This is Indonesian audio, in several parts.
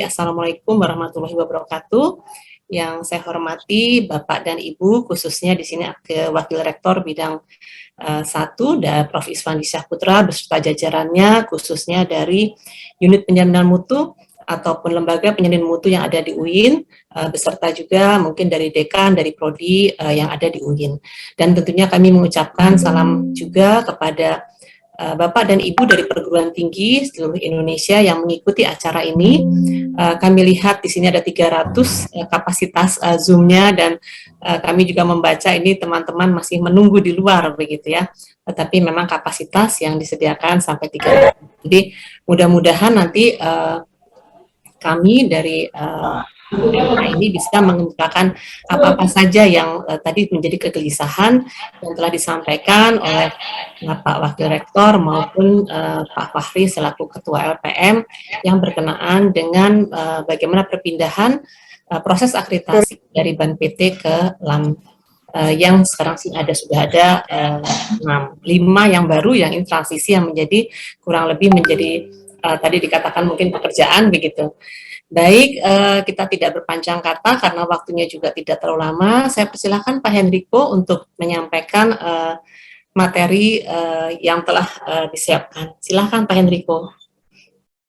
Assalamualaikum warahmatullahi wabarakatuh. Yang saya hormati Bapak dan Ibu, khususnya di sini Wakil Rektor bidang 1 dan Prof. Iswandi Syahputra beserta jajarannya, khususnya dari unit penjaminan mutu ataupun lembaga penjamin mutu yang ada di UIN, beserta juga mungkin dari dekan, dari prodi yang ada di UIN. Dan tentunya kami mengucapkan salam juga kepada Bapak dan Ibu dari perguruan tinggi seluruh Indonesia yang mengikuti acara ini. Kami lihat di sini ada 300 kapasitas Zoom-nya, dan kami juga membaca ini teman-teman masih menunggu di luar begitu ya. Tetapi memang kapasitas yang disediakan sampai 300. Jadi mudah-mudahan nanti kami dari ini bisa mengemukakan apa-apa saja yang tadi menjadi kegelisahan yang telah disampaikan oleh Pak Wakil Rektor maupun Pak Fahri selaku Ketua LPM yang berkenaan dengan bagaimana perpindahan proses akreditasi dari BAN PT ke LAM yang sekarang sudah ada 5 yang baru, yang ini transisi yang menjadi kurang lebih menjadi tadi dikatakan mungkin pekerjaan begitu. Baik, kita tidak berpanjang kata karena waktunya juga tidak terlalu lama. Saya persilahkan Pak Hendriko untuk menyampaikan materi yang telah disiapkan. Silakan Pak Hendriko.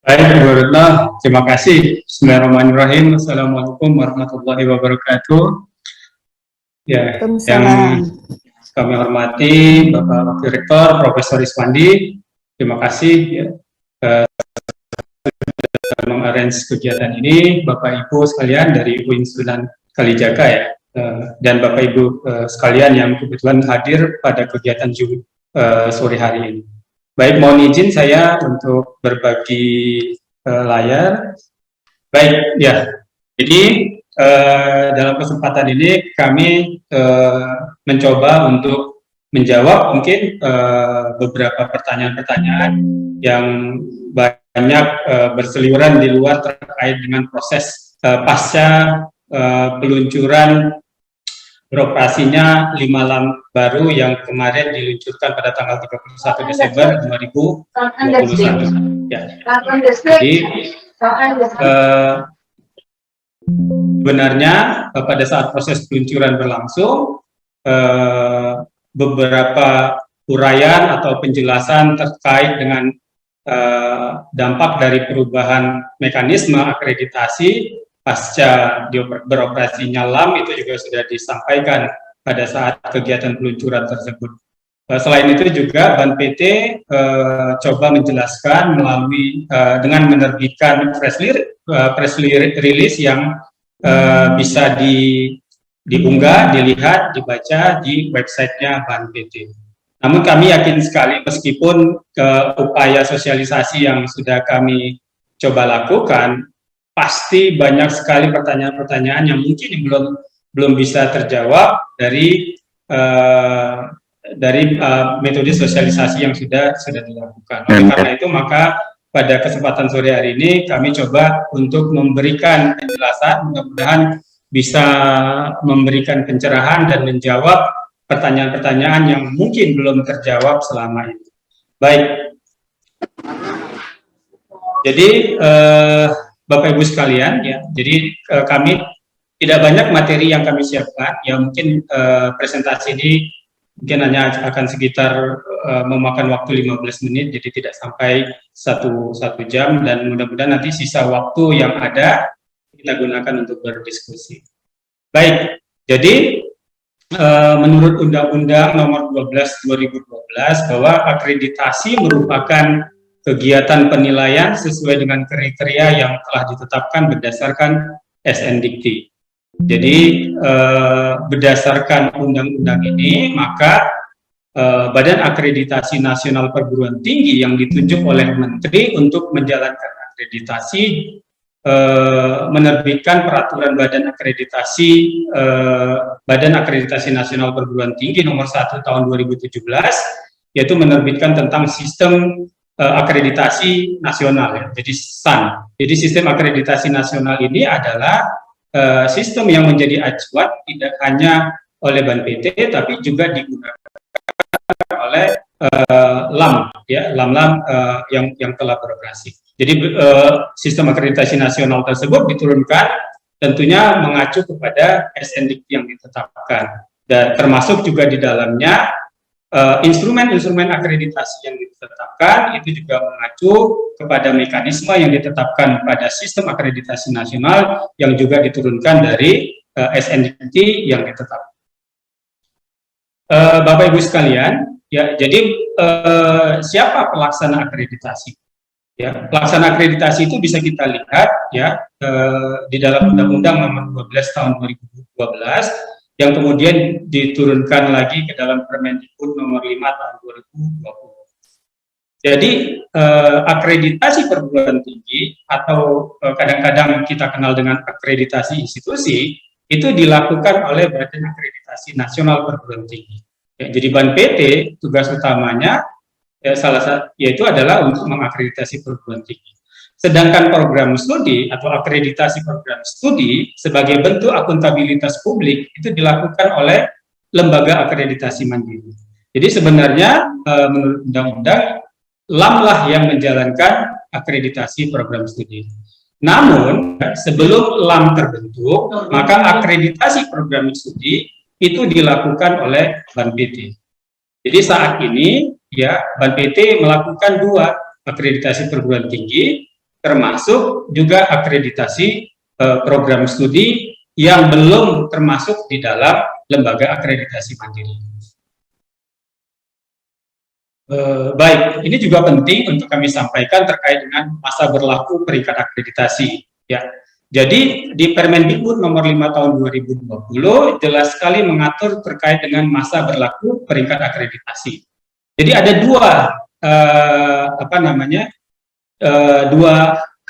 Baik, Bu Retno, terima kasih. Bismillahirrahmanirrahim. Assalamualaikum warahmatullahi wabarakatuh. Ya, yang kami hormati Bapak Wakil Rektor Profesor Iswandi, terima kasih ya, mengarrange kegiatan ini, Bapak Ibu sekalian dari UIN Sunan Kalijaga ya, dan Bapak Ibu sekalian yang kebetulan hadir pada kegiatan Zoom sore hari ini. Baik, mohon izin saya untuk berbagi layar. Baik, ya. Jadi dalam kesempatan ini kami mencoba untuk menjawab mungkin beberapa pertanyaan-pertanyaan yang banyak berseliweran di luar terkait dengan proses pasca peluncuran beroperasinya 5 LAM baru yang kemarin diluncurkan pada tanggal 31 Desember 2021. Ya. Jadi sebenarnya pada saat proses peluncuran berlangsung beberapa uraian atau penjelasan terkait dengan dampak dari perubahan mekanisme akreditasi pasca beroperasinya LAM itu juga sudah disampaikan pada saat kegiatan peluncuran tersebut. Selain itu juga BAN PT coba menjelaskan melalui dengan menerbitkan press release yang bisa diunggah, dilihat, dibaca di websitenya BAN PT. Namun kami yakin sekali meskipun upaya sosialisasi yang sudah kami coba lakukan, pasti banyak sekali pertanyaan-pertanyaan yang mungkin belum bisa terjawab dari metode sosialisasi yang sudah dilakukan. Oleh karena itu maka pada kesempatan sore hari ini kami coba untuk memberikan penjelasan, mudah-mudahan bisa memberikan pencerahan dan menjawab pertanyaan-pertanyaan yang mungkin belum terjawab selama ini. Baik, jadi Bapak Ibu sekalian, ya, jadi kami tidak banyak materi yang kami siapkan, ya mungkin presentasi ini mungkin hanya akan sekitar memakan waktu 15 menit, jadi tidak sampai satu jam, dan mudah-mudahan nanti sisa waktu yang ada kita gunakan untuk berdiskusi. Baik, jadi menurut Undang-Undang Nomor 12 2012 bahwa akreditasi merupakan kegiatan penilaian sesuai dengan kriteria yang telah ditetapkan berdasarkan SNDikti. Jadi berdasarkan undang-undang ini maka Badan Akreditasi Nasional Perguruan Tinggi yang ditunjuk oleh Menteri untuk menjalankan akreditasi menerbitkan peraturan Badan Akreditasi Nasional Perguruan Tinggi nomor 1 tahun 2017, yaitu menerbitkan tentang sistem akreditasi nasional, ya. Jadi SAN. Jadi sistem akreditasi nasional ini adalah sistem yang menjadi acuan tidak hanya oleh BAN PT tapi juga digunakan oleh LAM, ya, LAM yang telah beroperasi. Jadi sistem akreditasi nasional tersebut diturunkan tentunya mengacu kepada SNDIC yang ditetapkan, dan termasuk juga di dalamnya instrumen-instrumen akreditasi yang ditetapkan itu juga mengacu kepada mekanisme yang ditetapkan pada sistem akreditasi nasional yang juga diturunkan dari SNDIC yang ditetapkan. Bapak Ibu sekalian, ya, jadi siapa pelaksana akreditasi? Ya, pelaksana akreditasi itu bisa kita lihat ya di dalam Undang-Undang Nomor 12 Tahun 2012 yang kemudian diturunkan lagi ke dalam Permendikbud Nomor 5 Tahun 2020. Jadi akreditasi perguruan tinggi atau kadang-kadang kita kenal dengan akreditasi institusi itu dilakukan oleh Badan Akreditasi Nasional Perguruan Tinggi. Ya, jadi BAN-PT tugas utamanya yaitu adalah untuk mengakreditasi perguruan tinggi. Sedangkan program studi atau akreditasi program studi sebagai bentuk akuntabilitas publik itu dilakukan oleh lembaga akreditasi mandiri. Jadi sebenarnya menurut undang-undang LAM lah yang menjalankan akreditasi program studi. Namun sebelum LAM terbentuk, maka akreditasi program studi itu dilakukan oleh BAN-PT. Jadi saat ini ya BAN-PT melakukan 2 akreditasi perguruan tinggi, termasuk juga akreditasi program studi yang belum termasuk di dalam lembaga akreditasi mandiri. Baik, ini juga penting untuk kami sampaikan terkait dengan masa berlaku peringkat akreditasi. Ya, jadi di Permendikbud Nomor 5 Tahun 2020 jelas sekali mengatur terkait dengan masa berlaku peringkat akreditasi. Jadi ada 2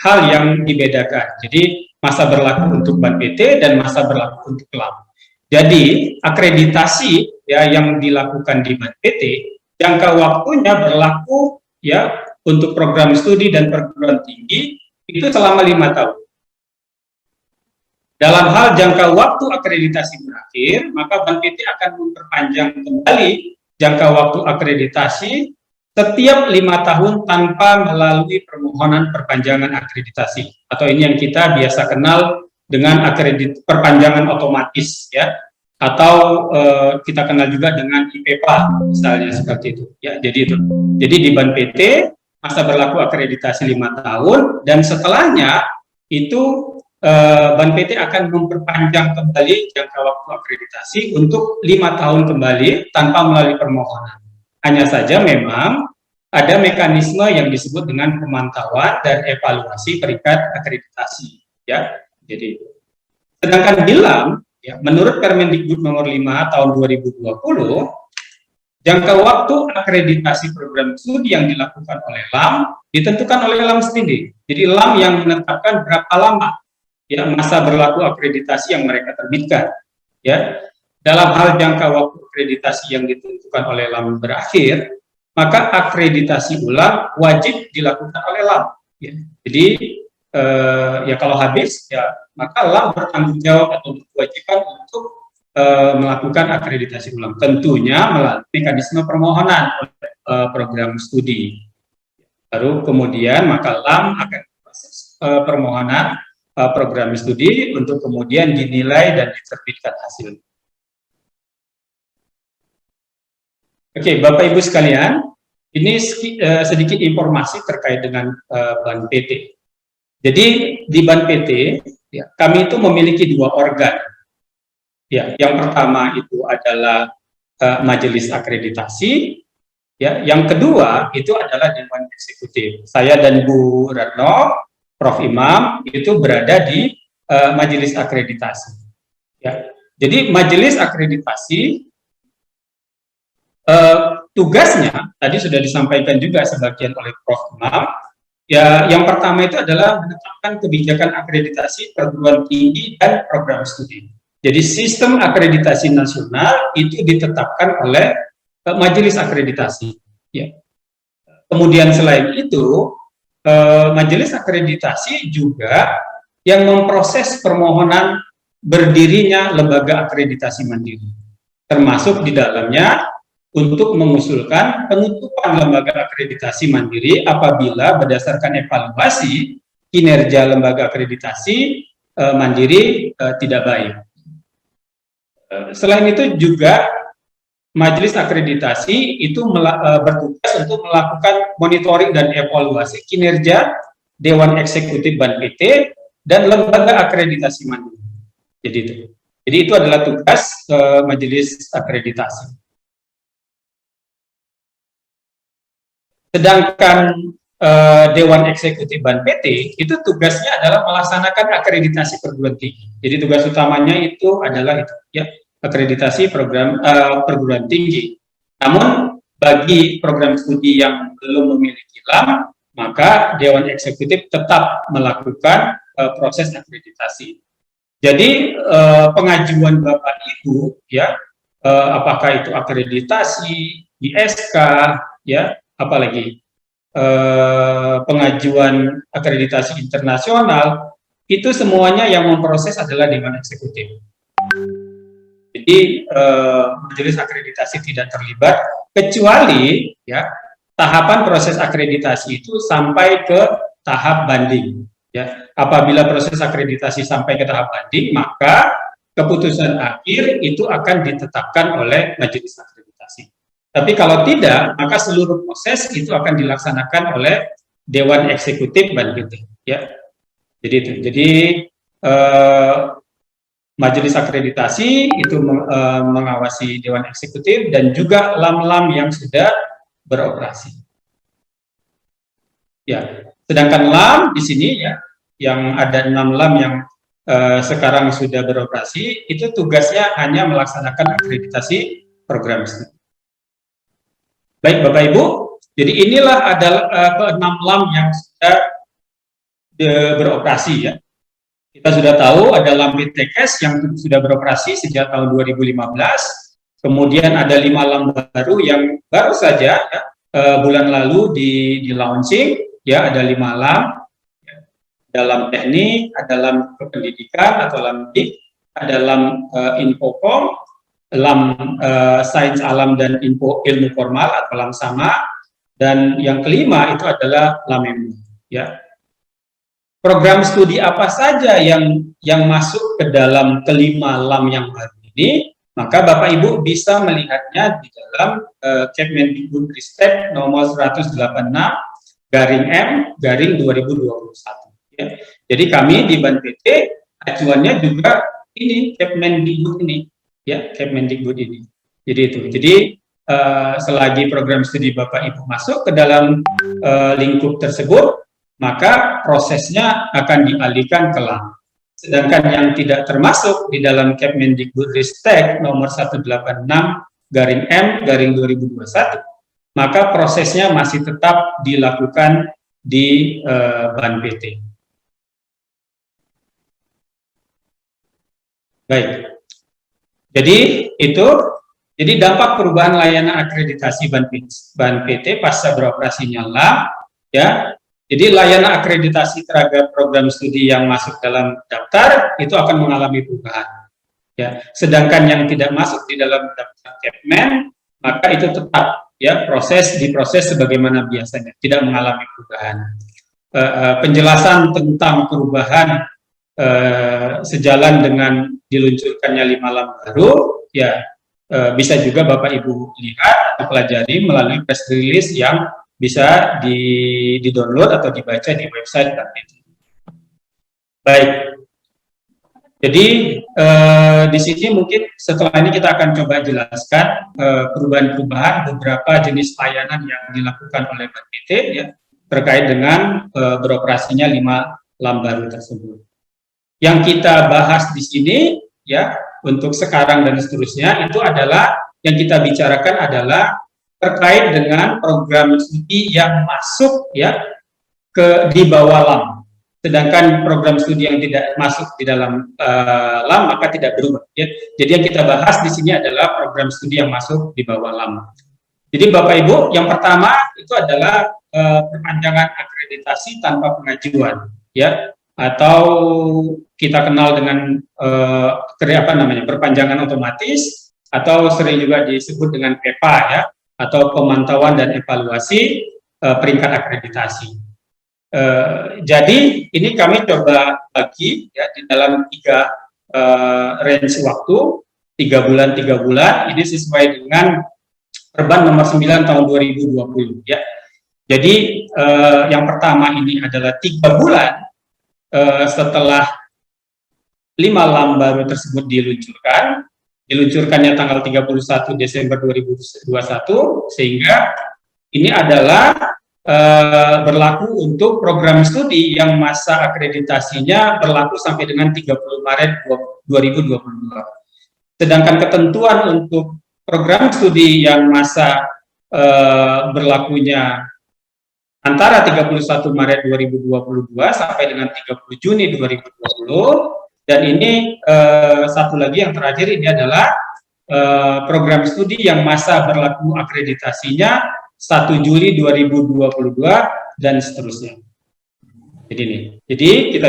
hal yang dibedakan. Jadi masa berlaku untuk BAN-PT dan masa berlaku untuk LAM. Jadi akreditasi ya yang dilakukan di BAN-PT jangka waktunya berlaku ya untuk program studi dan perguruan tinggi itu selama 5 tahun. Dalam hal jangka waktu akreditasi berakhir, maka BAN-PT akan memperpanjang kembali jangka waktu akreditasi setiap 5 tahun tanpa melalui permohonan perpanjangan akreditasi, atau ini yang kita biasa kenal dengan perpanjangan otomatis ya, atau kita kenal juga dengan IPPA misalnya seperti itu ya. Jadi di BAN-PT masa berlaku akreditasi 5 tahun dan setelahnya itu BAN-PT akan memperpanjang kembali jangka waktu akreditasi untuk 5 tahun kembali tanpa melalui permohonan. Hanya saja memang ada mekanisme yang disebut dengan pemantauan dan evaluasi peringkat akreditasi ya. Jadi sedangkan di LAM ya, menurut Permendikbud Nomor 5 Tahun 2020 jangka waktu akreditasi program studi yang dilakukan oleh LAM ditentukan oleh LAM sendiri. Jadi LAM yang menetapkan berapa lama ya masa berlaku akreditasi yang mereka terbitkan ya. Dalam hal jangka waktu akreditasi yang ditentukan oleh LAM berakhir, maka akreditasi ulang wajib dilakukan oleh LAM ya. Jadi ya kalau habis ya maka LAM bertanggung jawab atau berkewajiban untuk melakukan akreditasi ulang, tentunya melalui mekanisme permohonan program studi. Baru kemudian maka LAM akan proses permohonan program studi untuk kemudian dinilai dan diterbitkan hasil. Oke, Bapak Ibu sekalian, ini sedikit informasi terkait dengan BAN-PT. Jadi di BAN-PT ya, kami itu memiliki 2 organ. Ya, yang pertama itu adalah Majelis Akreditasi. Ya, yang kedua itu adalah Dewan Eksekutif. Saya dan Bu Retno, Prof. Imam itu berada di Majelis Akreditasi. Ya, jadi Majelis Akreditasi tugasnya tadi sudah disampaikan juga sebagian oleh Prof. Imam. Ya, yang pertama itu adalah menetapkan kebijakan akreditasi perguruan tinggi dan program studi. Jadi sistem akreditasi nasional itu ditetapkan oleh Majelis Akreditasi. Ya. Kemudian selain itu, Majelis Akreditasi juga yang memproses permohonan berdirinya lembaga akreditasi mandiri, termasuk di dalamnya untuk mengusulkan penutupan lembaga akreditasi mandiri apabila berdasarkan evaluasi kinerja lembaga akreditasi mandiri tidak baik. Selain itu juga Majelis Akreditasi itu bertugas untuk melakukan monitoring dan evaluasi kinerja Dewan Eksekutif BAN PT dan lembaga akreditasi mandiri. Jadi itu adalah tugas Majelis Akreditasi. Sedangkan Dewan Eksekutif BAN PT itu tugasnya adalah melaksanakan akreditasi perguruan tinggi. Jadi tugas utamanya itu adalah itu, ya, akreditasi program perguruan tinggi. Namun bagi program studi yang belum memiliki LAM, maka Dewan Eksekutif tetap melakukan proses akreditasi. Jadi pengajuan Bapak Ibu, ya, apakah itu akreditasi, ISK, ya, apalagi pengajuan akreditasi internasional, itu semuanya yang memproses adalah Dewan Eksekutif. Jadi Majelis Akreditasi tidak terlibat kecuali, ya, tahapan proses akreditasi itu sampai ke tahap banding. Ya, apabila proses akreditasi sampai ke tahap banding, maka keputusan akhir itu akan ditetapkan oleh Majelis Akreditasi. Tapi kalau tidak, maka seluruh proses itu akan dilaksanakan oleh Dewan Eksekutif BAN PT. Ya, jadi itu. Jadi Majelis Akreditasi itu mengawasi Dewan Eksekutif dan juga LAM-LAM yang sudah beroperasi. Ya, sedangkan LAM di sini, ya, yang ada 6 LAM yang sekarang sudah beroperasi, itu tugasnya hanya melaksanakan akreditasi program studi. Baik Bapak Ibu, jadi inilah adalah ke-6 LAM yang sudah beroperasi, ya. Kita sudah tahu ada LAM PTKes yang sudah beroperasi sejak tahun 2015, kemudian ada 5 LAM baru yang baru saja, ya, bulan lalu di launching, ya, ada 5 LAM, ya, dalam teknik, ada LAM kependidikan atau LAM TIK, ada LAM Infocom, LAM Sains Alam dan Ilmu Formal atau LAM Sama, dan yang kelima itu adalah LAM MU, ya. Program studi apa saja yang masuk ke dalam kelima LAM yang baru ini, maka Bapak Ibu bisa melihatnya di dalam Kemendikbudristek nomor 186/M/2021. Ya. Jadi kami di BAN PT acuannya juga ini Kemendikbud ini, ya, Kemendikbud ini. Jadi itu. Jadi selagi program studi Bapak Ibu masuk ke dalam lingkup tersebut, maka prosesnya akan dialihkan ke LAM. Sedangkan yang tidak termasuk di dalam Kemendikbudristek nomor 186/M/2021, maka prosesnya masih tetap dilakukan di BAN PT. Baik. Jadi dampak perubahan layanan akreditasi BAN PT pasca beroperasinya LAM, ya. Jadi layanan akreditasi terhadap program studi yang masuk dalam daftar itu akan mengalami perubahan. Ya, sedangkan yang tidak masuk di dalam daftar Kepmen, maka itu tetap, ya, diproses sebagaimana biasanya, tidak mengalami perubahan. Penjelasan tentang perubahan sejalan dengan diluncurkannya 5 LAM baru, ya, bisa juga Bapak Ibu lihat atau pelajari melalui press release yang bisa di-download atau dibaca di website BAN PT. Baik. Jadi di sini mungkin setelah ini kita akan coba jelaskan perubahan-perubahan beberapa jenis layanan yang dilakukan oleh BAN PT, ya, terkait dengan beroperasinya 5 LAM baru tersebut. Yang kita bahas di sini, ya, untuk sekarang dan seterusnya itu adalah yang kita bicarakan adalah terkait dengan program studi yang masuk, ya, di bawah LAM. Sedangkan program studi yang tidak masuk di dalam LAM maka tidak berubah, ya. Jadi yang kita bahas di sini adalah program studi yang masuk di bawah LAM. Jadi Bapak Ibu, yang pertama itu adalah perpanjangan akreditasi tanpa pengajuan, ya, atau kita kenal dengan perpanjangan otomatis atau sering juga disebut dengan PEPA ya, atau pemantauan dan evaluasi peringkat akreditasi. Jadi ini kami coba bagi ya di dalam 3 range waktu, 3 bulan, ini sesuai dengan Perban nomor 9 tahun 2020 ya. Jadi yang pertama ini adalah 3 bulan setelah 5 lam baru tersebut diluncurkannya tanggal 31 Desember 2021, sehingga ini adalah berlaku untuk program studi yang masa akreditasinya berlaku sampai dengan 30 Maret 2022. Sedangkan ketentuan untuk program studi yang masa berlakunya antara 31 Maret 2022 sampai dengan 30 Juni 2020, dan ini satu lagi yang terakhir ini adalah program studi yang masa berlaku akreditasinya 1 Juli 2022 dan seterusnya. Jadi kita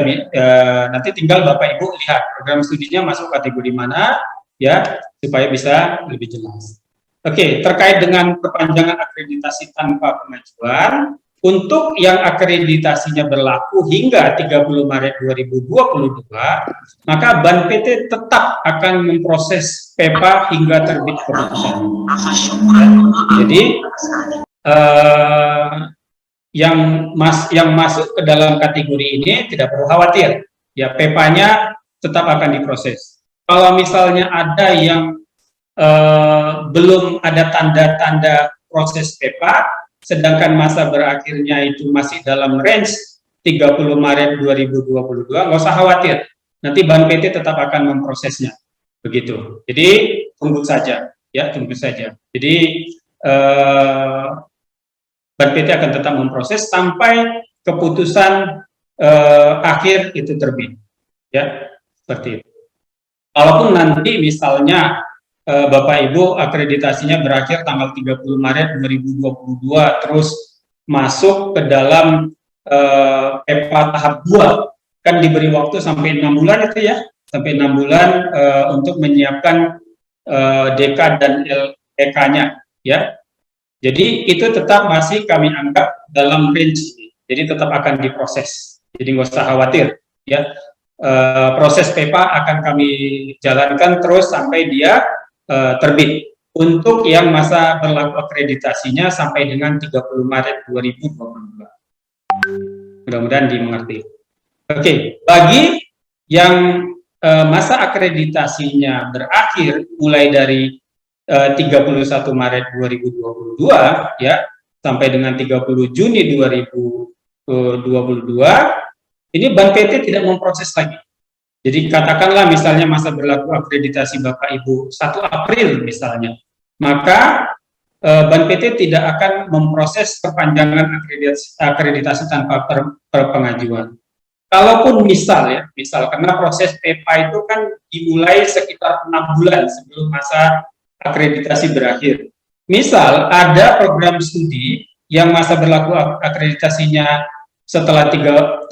nanti tinggal Bapak Ibu lihat program studinya masuk kategori mana ya, supaya bisa lebih jelas. Oke, terkait dengan perpanjangan akreditasi tanpa pengajuan, untuk yang akreditasinya berlaku hingga 30 Maret 2022, maka BAN PT tetap akan memproses PEPA hingga terbit keputusan. Jadi yang masuk ke dalam kategori ini tidak perlu khawatir, ya PEPA-nya tetap akan diproses. Kalau misalnya ada yang belum ada tanda-tanda proses PEPA, sedangkan masa berakhirnya itu masih dalam range 30 Maret 2022, nggak usah khawatir, nanti BAN PT tetap akan memprosesnya, begitu. Jadi tunggu saja, ya tunggu saja. Jadi BAN PT akan tetap memproses sampai keputusan akhir itu terbit, ya seperti itu. Kalaupun nanti misalnya Bapak Ibu akreditasinya berakhir tanggal 30 Maret 2022 terus masuk ke dalam PEPA tahap 2, kan diberi waktu sampai 6 bulan itu ya, sampai 6 bulan untuk menyiapkan DK dan LEK-nya ya. Jadi itu tetap masih kami anggap dalam range, jadi tetap akan diproses. Jadi nggak usah khawatir ya. Proses PEPA akan kami jalankan terus sampai dia terbit untuk yang masa berlaku akreditasinya sampai dengan 30 Maret 2022. Mudah-mudahan dimengerti. Oke, bagi yang masa akreditasinya berakhir mulai dari 31 Maret 2022 ya sampai dengan 30 Juni 2022, ini BAN PT tidak memproses lagi. Jadi katakanlah misalnya masa berlaku akreditasi Bapak Ibu 1 April misalnya, maka BAN PT tidak akan memproses perpanjangan akreditasi tanpa pengajuan. Kalaupun misal karena proses PEPA itu kan dimulai sekitar 6 bulan sebelum masa akreditasi berakhir. Misal ada program studi yang masa berlaku akreditasinya setelah 30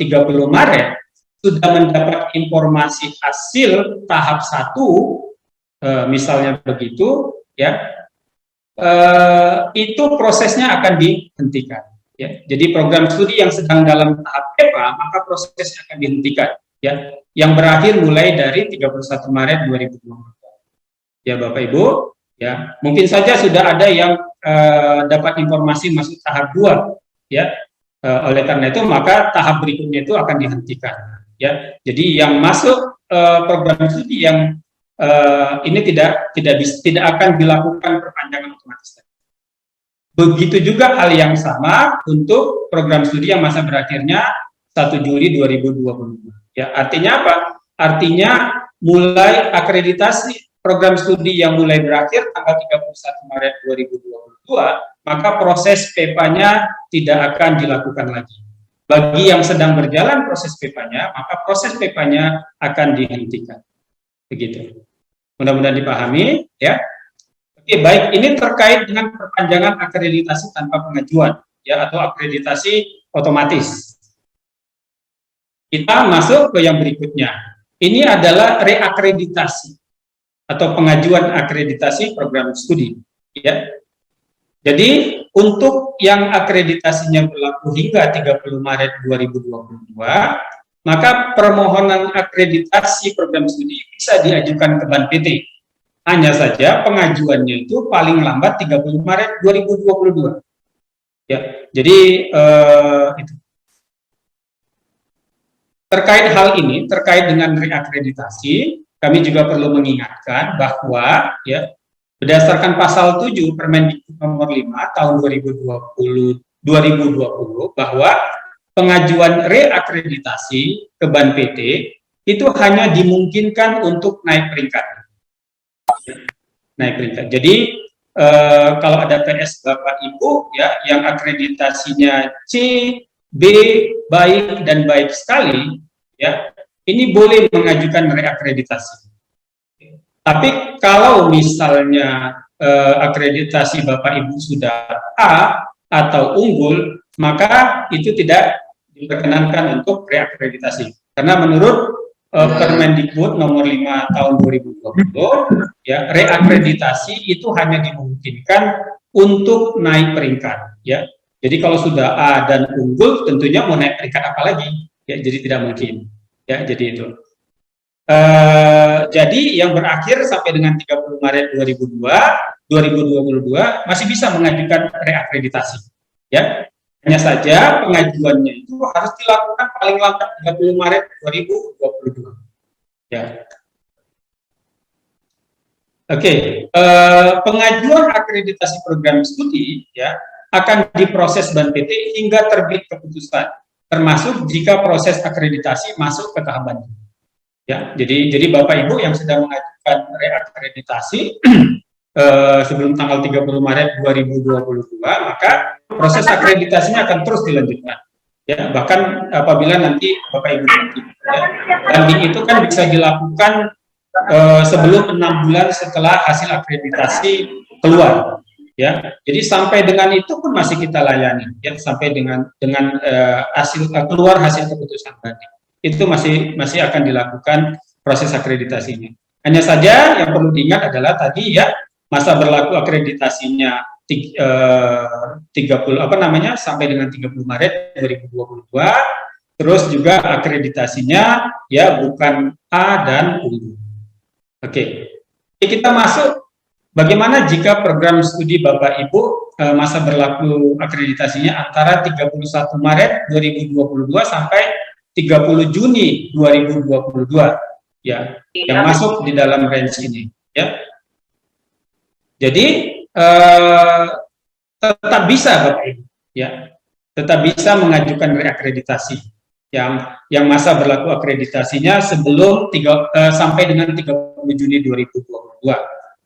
Maret sudah mendapat informasi hasil tahap 1, misalnya begitu ya, itu prosesnya akan dihentikan ya. Jadi program studi yang sedang dalam tahap PEPA maka prosesnya akan dihentikan ya, yang berakhir mulai dari 31 Maret 2020 ya Bapak Ibu ya. Mungkin saja sudah ada yang dapat informasi masuk tahap 2 ya. Oleh karena itu maka tahap berikutnya itu akan dihentikan ya. Jadi yang masuk program studi yang ini tidak akan dilakukan perpanjangan otomatis. Begitu juga hal yang sama untuk program studi yang masa berakhirnya 1 Juli 2022 ya. Artinya apa? Artinya mulai akreditasi program studi yang mulai berakhir tanggal 31 Maret 2022, maka proses PEPA-nya tidak akan dilakukan lagi. Bagi yang sedang berjalan proses PEPA-nya, maka proses PEPA-nya akan dihentikan. Begitu. Mudah-mudahan dipahami, ya. Oke, baik. Ini terkait dengan perpanjangan akreditasi tanpa pengajuan, ya, atau akreditasi otomatis. Kita masuk ke yang berikutnya. Ini adalah reakreditasi. atau pengajuan akreditasi program studi, ya. Jadi untuk yang akreditasinya berlaku hingga 30 Maret 2022, maka permohonan akreditasi program studi bisa diajukan ke BAN-PT. Hanya saja pengajuannya itu paling lambat 30 Maret 2022. Ya, jadi itu. Terkait hal ini, terkait dengan reakreditasi, kami juga perlu mengingatkan bahwa ya berdasarkan pasal 7 Permendikbud nomor 5 tahun 2020 bahwa pengajuan reakreditasi ke BAN-PT itu hanya dimungkinkan untuk naik peringkat. Naik peringkat. Jadi kalau ada PS Bapak Ibu ya yang akreditasinya C, B, baik dan baik sekali, ya ini boleh mengajukan reakreditasi. Tapi kalau misalnya akreditasi Bapak Ibu sudah A atau unggul, maka itu tidak diperkenankan untuk reakreditasi. Karena menurut Permendikbud nomor 5 tahun 2020, ya reakreditasi itu hanya dimungkinkan untuk naik peringkat, ya. Jadi kalau sudah A dan unggul, tentunya mau naik peringkat apa lagi? Ya, jadi tidak mungkin. Ya, jadi itu. Jadi yang berakhir sampai dengan 30 Maret 2022 masih bisa mengajukan reakreditasi. Ya, hanya saja pengajuannya itu harus dilakukan paling lambat 30 Maret 2022. Ya. Oke, pengajuan akreditasi program studi ya akan diproses BAN-PT hingga terbit keputusan, termasuk jika proses akreditasi masuk ke tahap banding. Ya, jadi Bapak Ibu yang sedang mengajukan reakreditasi sebelum tanggal 30 Maret 2022, maka proses akreditasinya akan terus dilanjutkan. Ya, bahkan apabila nanti Bapak Ibu ya, banding itu kan bisa dilakukan sebelum 6 bulan setelah hasil akreditasi keluar. Ya, jadi sampai dengan itu pun masih kita layani. Ya, sampai dengan hasil keluar hasil keputusan banding. Itu masih akan dilakukan proses akreditasinya. Hanya saja yang perlu diingat adalah tadi ya masa berlaku akreditasinya 30 sampai dengan 30 Maret 2022. Terus juga akreditasinya ya bukan A dan unggul. Oke. Kita masuk bagaimana jika program studi Bapak Ibu masa berlaku akreditasinya antara 31 Maret 2022 sampai 30 Juni 2022 ya yang masuk di dalam range ini ya. Jadi tetap bisa Bapak Ibu ya. Tetap bisa mengajukan reakreditasi yang masa berlaku akreditasinya sebelum sampai dengan 30 Juni 2022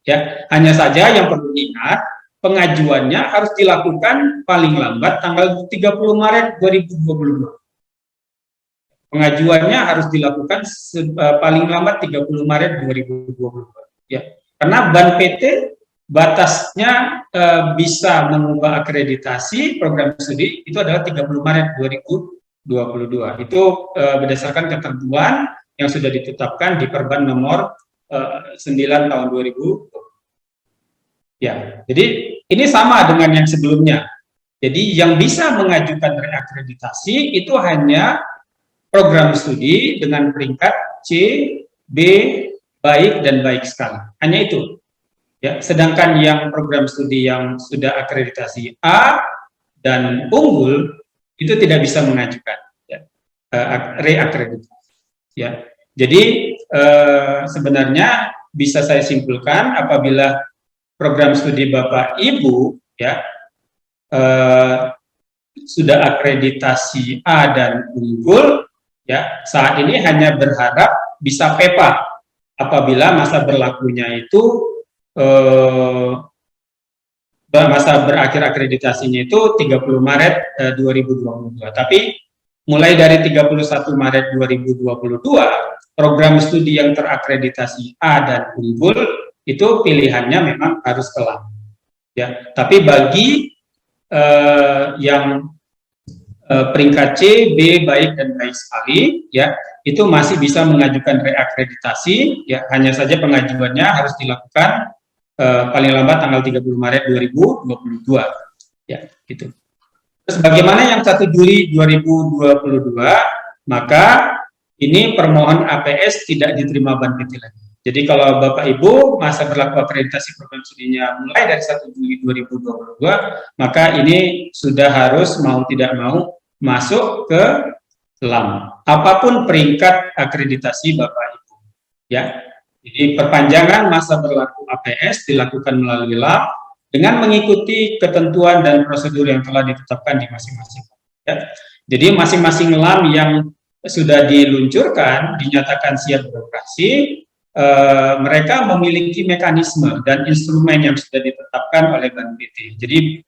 ya. Hanya saja yang perlu diingat pengajuannya harus dilakukan paling lambat tanggal 30 Maret 2022. Pengajuannya harus dilakukan paling lambat 30 Maret 2022 ya. Karena BAN-PT batasnya bisa mengubah akreditasi program studi itu adalah 30 Maret 2022. Itu berdasarkan ketentuan yang sudah ditetapkan di Perban nomor 9 tahun 2020. Ya, jadi ini sama dengan yang sebelumnya. Jadi yang bisa mengajukan reakreditasi itu hanya program studi dengan peringkat C, B, baik dan baik sekali. Hanya itu. Ya, sedangkan yang program studi yang sudah akreditasi A dan unggul itu tidak bisa mengajukan ya, reakreditasi. Ya. Jadi sebenarnya bisa saya simpulkan apabila program studi Bapak Ibu ya sudah akreditasi A dan unggul ya, saat ini hanya berharap bisa PEPA apabila masa berlakunya itu masa berakhir akreditasinya itu 30 Maret 2022. Tapi mulai dari 31 Maret 2022 program studi yang terakreditasi A dan unggul itu pilihannya memang harus kelam. Ya, tapi bagi yang peringkat C, B, baik dan baik sekali, ya itu masih bisa mengajukan reakreditasi, ya, hanya saja pengajuannya harus dilakukan paling lambat tanggal 30 Maret 2022, ya, gitu. Terus bagaimana yang 1 Juli 2022, maka ini permohonan APS tidak diterima BAN-PT lagi. Jadi kalau Bapak Ibu masa berlaku akreditasi program studinya mulai dari 1 Juli 2022, maka ini sudah harus mau tidak mau masuk ke LAM. Apapun peringkat akreditasi Bapak Ibu, ya. Jadi perpanjangan masa berlaku APS dilakukan melalui LAM dengan mengikuti ketentuan dan prosedur yang telah ditetapkan di masing-masing. Ya. Jadi masing-masing LAM yang sudah diluncurkan, dinyatakan siap beroperasi, mereka memiliki mekanisme dan instrumen yang sudah ditetapkan oleh BAN-PT. Jadi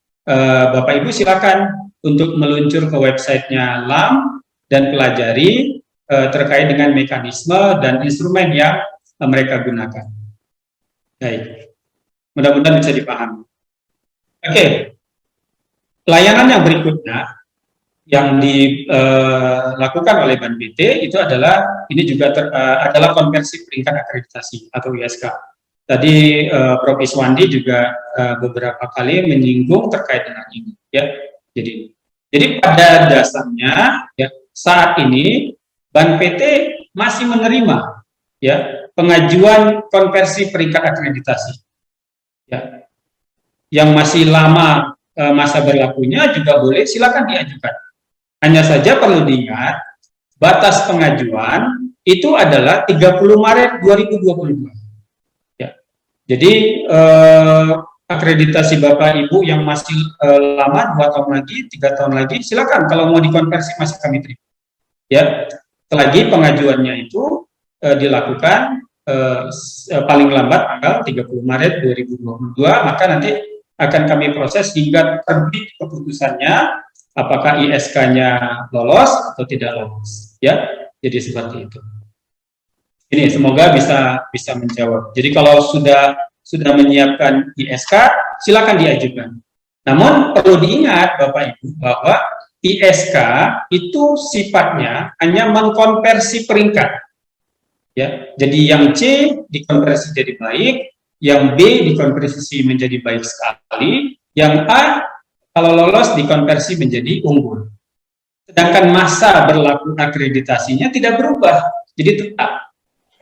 Bapak Ibu silakan untuk meluncur ke websitenya LAM dan pelajari terkait dengan mekanisme dan instrumen yang mereka gunakan. Baik, mudah-mudahan bisa dipahami. Oke, layanan yang berikutnya yang dilakukan oleh BAN-PT itu adalah, ini juga adalah konversi peringkat akreditasi atau ISK. Tadi Prof. Iswandi juga beberapa kali menyinggung terkait dengan ini, ya. Jadi pada dasarnya, ya, saat ini BAN-PT masih menerima, ya, pengajuan konversi peringkat akreditasi, ya, yang masih lama masa berlakunya juga boleh, silakan diajukan. Hanya saja perlu diingat, batas pengajuan itu adalah 30 Maret 2022. Ya. Jadi akreditasi Bapak Ibu yang masih lama, 2 tahun lagi, 3 tahun lagi, silakan kalau mau dikonversi masih kami terima. Ya, selagi pengajuannya itu dilakukan paling lambat tanggal 30 Maret 2022, maka nanti akan kami proses hingga terbit keputusannya, apakah ISK-nya lolos atau tidak lolos, ya. Jadi seperti itu. Ini semoga bisa menjawab. Jadi kalau sudah menyiapkan ISK, silakan diajukan. Namun perlu diingat Bapak Ibu bahwa ISK itu sifatnya hanya mengkonversi peringkat, ya. Jadi yang C dikonversi jadi baik, yang B dikonversi menjadi baik sekali, yang A kalau lolos dikonversi menjadi unggul. Sedangkan masa berlaku akreditasinya tidak berubah, jadi tetap.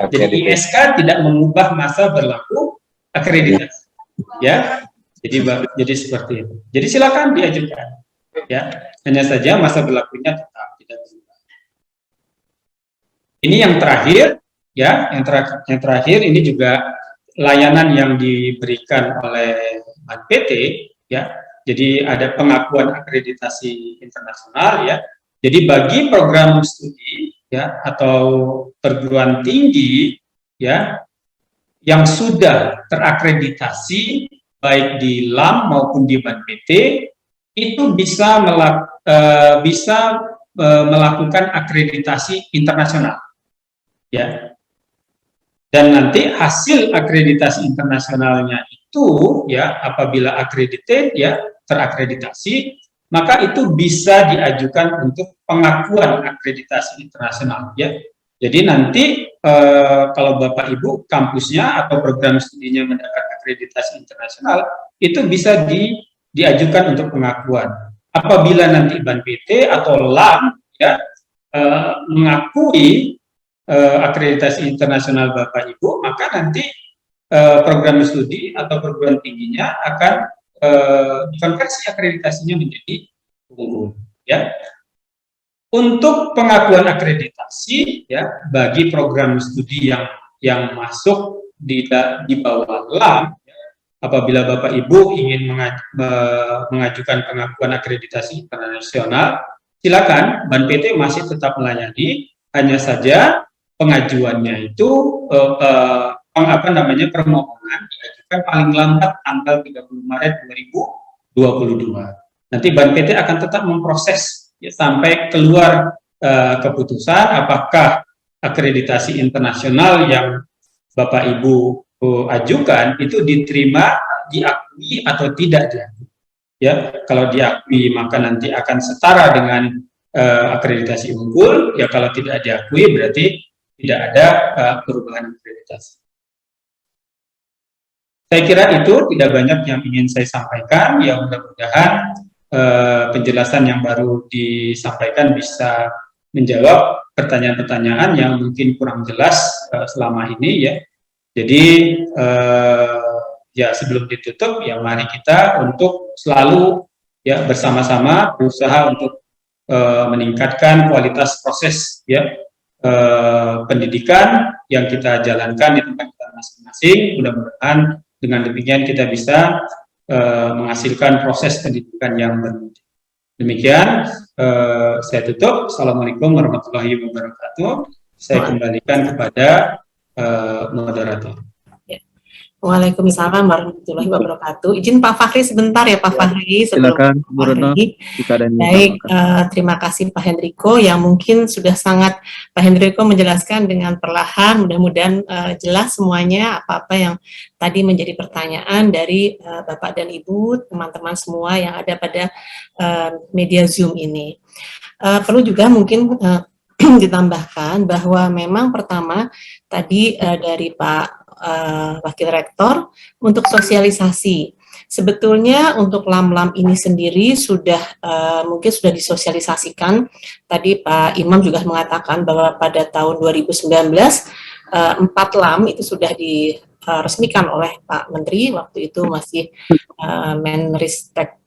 Jadi ISK tidak mengubah masa berlaku akreditasi, ya. Jadi seperti itu. Jadi silakan diajukan, ya. Hanya saja masa berlakunya tetap tidak berubah. Ini yang terakhir, ya. Yang terakhir ini juga layanan yang diberikan oleh BAN-PT, ya. Jadi ada pengakuan akreditasi internasional, ya. Jadi bagi program studi, ya, atau perguruan tinggi, ya, yang sudah terakreditasi baik di LAM maupun di BAN-PT, itu bisa melakukan akreditasi internasional, ya. Dan nanti hasil akreditasi internasionalnya itu, ya, apabila accredited, ya, terakreditasi, maka itu bisa diajukan untuk pengakuan akreditasi internasional, ya. Jadi nanti kalau Bapak Ibu kampusnya atau program studinya mendapat akreditasi internasional, itu bisa diajukan untuk pengakuan. Apabila nanti BAN-PT atau LAM, ya, mengakui akreditasi internasional Bapak Ibu, maka nanti program studi atau perguruan tingginya akan konversi akreditasinya menjadi unggul, ya. Untuk pengakuan akreditasi, ya, bagi program studi yang masuk di bawah LAM, ya, apabila Bapak Ibu ingin mengajukan pengakuan akreditasi internasional, silakan, BAN-PT masih tetap melayani, hanya saja pengajuannya itu permohonan diajukan paling lambat tanggal 30 Maret 2022. Nanti BAN-PT akan tetap memproses, ya, sampai keluar keputusan apakah akreditasi internasional yang Bapak Ibu ajukan itu diterima, diakui atau tidak diakui. Ya, kalau diakui maka nanti akan setara dengan akreditasi unggul, ya kalau tidak diakui berarti tidak ada perubahan akreditasi. Saya kira itu tidak banyak yang ingin saya sampaikan, ya mudah-mudahan penjelasan yang baru disampaikan bisa menjawab pertanyaan-pertanyaan yang mungkin kurang jelas selama ini ya. Jadi ya sebelum ditutup ya mari kita untuk selalu ya bersama-sama berusaha untuk meningkatkan kualitas proses ya pendidikan yang kita jalankan di tempat kita masing-masing. Mudah-mudahan dengan demikian kita bisa menghasilkan proses pendidikan yang bermutu. Demikian saya tutup. Assalamualaikum warahmatullahi wabarakatuh. Saya kembalikan kepada moderator. Waalaikumsalam warahmatullahi wabarakatuh. Izin Pak Fahri sebentar ya Pak Fahri. Silakan Bu Retno. Baik, terima kasih Pak Hendriko yang mungkin sudah sangat Pak Hendriko menjelaskan dengan perlahan. Mudah-mudahan jelas semuanya apa-apa yang tadi menjadi pertanyaan dari Bapak dan Ibu, teman-teman semua yang ada pada media Zoom ini. Perlu juga mungkin ditambahkan bahwa memang pertama tadi dari Pak Wakil Rektor untuk sosialisasi. Sebetulnya untuk LAM-LAM ini sendiri sudah mungkin sudah disosialisasikan. Tadi Pak Imam juga mengatakan bahwa pada tahun 2019 4 LAM itu sudah diresmikan oleh Pak Menteri, waktu itu masih Menristek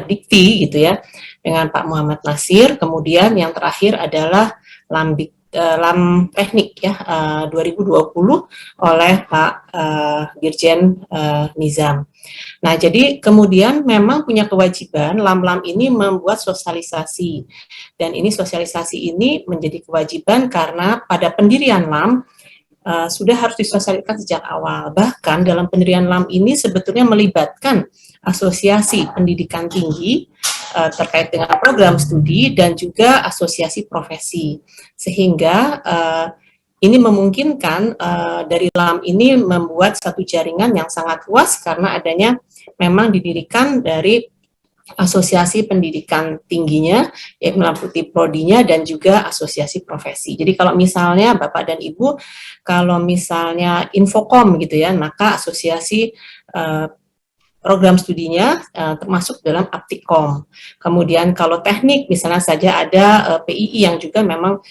Dikti gitu ya, dengan Pak Muhammad Nasir. Kemudian yang terakhir adalah LAM teknik ya 2020 oleh Pak Dirjen Nizam. Nah, jadi kemudian memang punya kewajiban LAM-LAM ini membuat sosialisasi, dan ini sosialisasi ini menjadi kewajiban karena pada pendirian LAM sudah harus disosialisasikan sejak awal. Bahkan dalam pendirian LAM ini sebetulnya melibatkan asosiasi pendidikan tinggi terkait dengan program studi dan juga asosiasi profesi, sehingga ini memungkinkan dari LAM ini membuat satu jaringan yang sangat luas karena adanya memang didirikan dari asosiasi pendidikan tingginya, yaitu meliputi prodinya dan juga asosiasi profesi. Jadi kalau misalnya Bapak dan Ibu, kalau misalnya Infokom gitu ya, maka asosiasi program studinya termasuk dalam Aptikom. Kemudian kalau teknik misalnya saja ada PII yang juga memang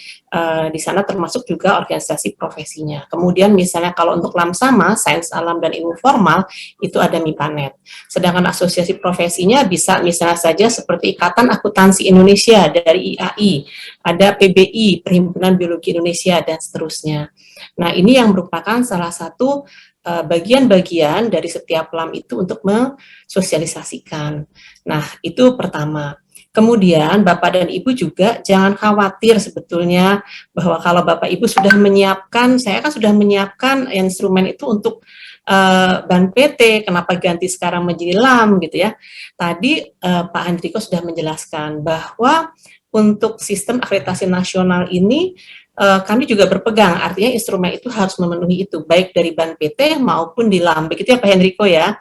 di sana termasuk juga organisasi profesinya. Kemudian misalnya kalau untuk LAM-sama, sains alam dan ilmu formal, itu ada MIPANET. Sedangkan asosiasi profesinya bisa misalnya saja seperti Ikatan Akuntansi Indonesia dari IAI, ada PBI, Perhimpunan Biologi Indonesia, dan seterusnya. Nah, ini yang merupakan salah satu bagian-bagian dari setiap LAM itu untuk mensosialisasikan. Nah, itu pertama. Kemudian Bapak dan Ibu juga jangan khawatir sebetulnya bahwa kalau Bapak Ibu sudah menyiapkan, saya kan sudah menyiapkan instrumen itu untuk BAN PT, kenapa ganti sekarang menjadi LAM gitu ya. Tadi Pak Hendriko sudah menjelaskan bahwa untuk sistem akreditasi nasional ini kami juga berpegang, artinya instrumen itu harus memenuhi itu, baik dari BAN PT maupun di LAM, begitu ya Pak Hendriko ya.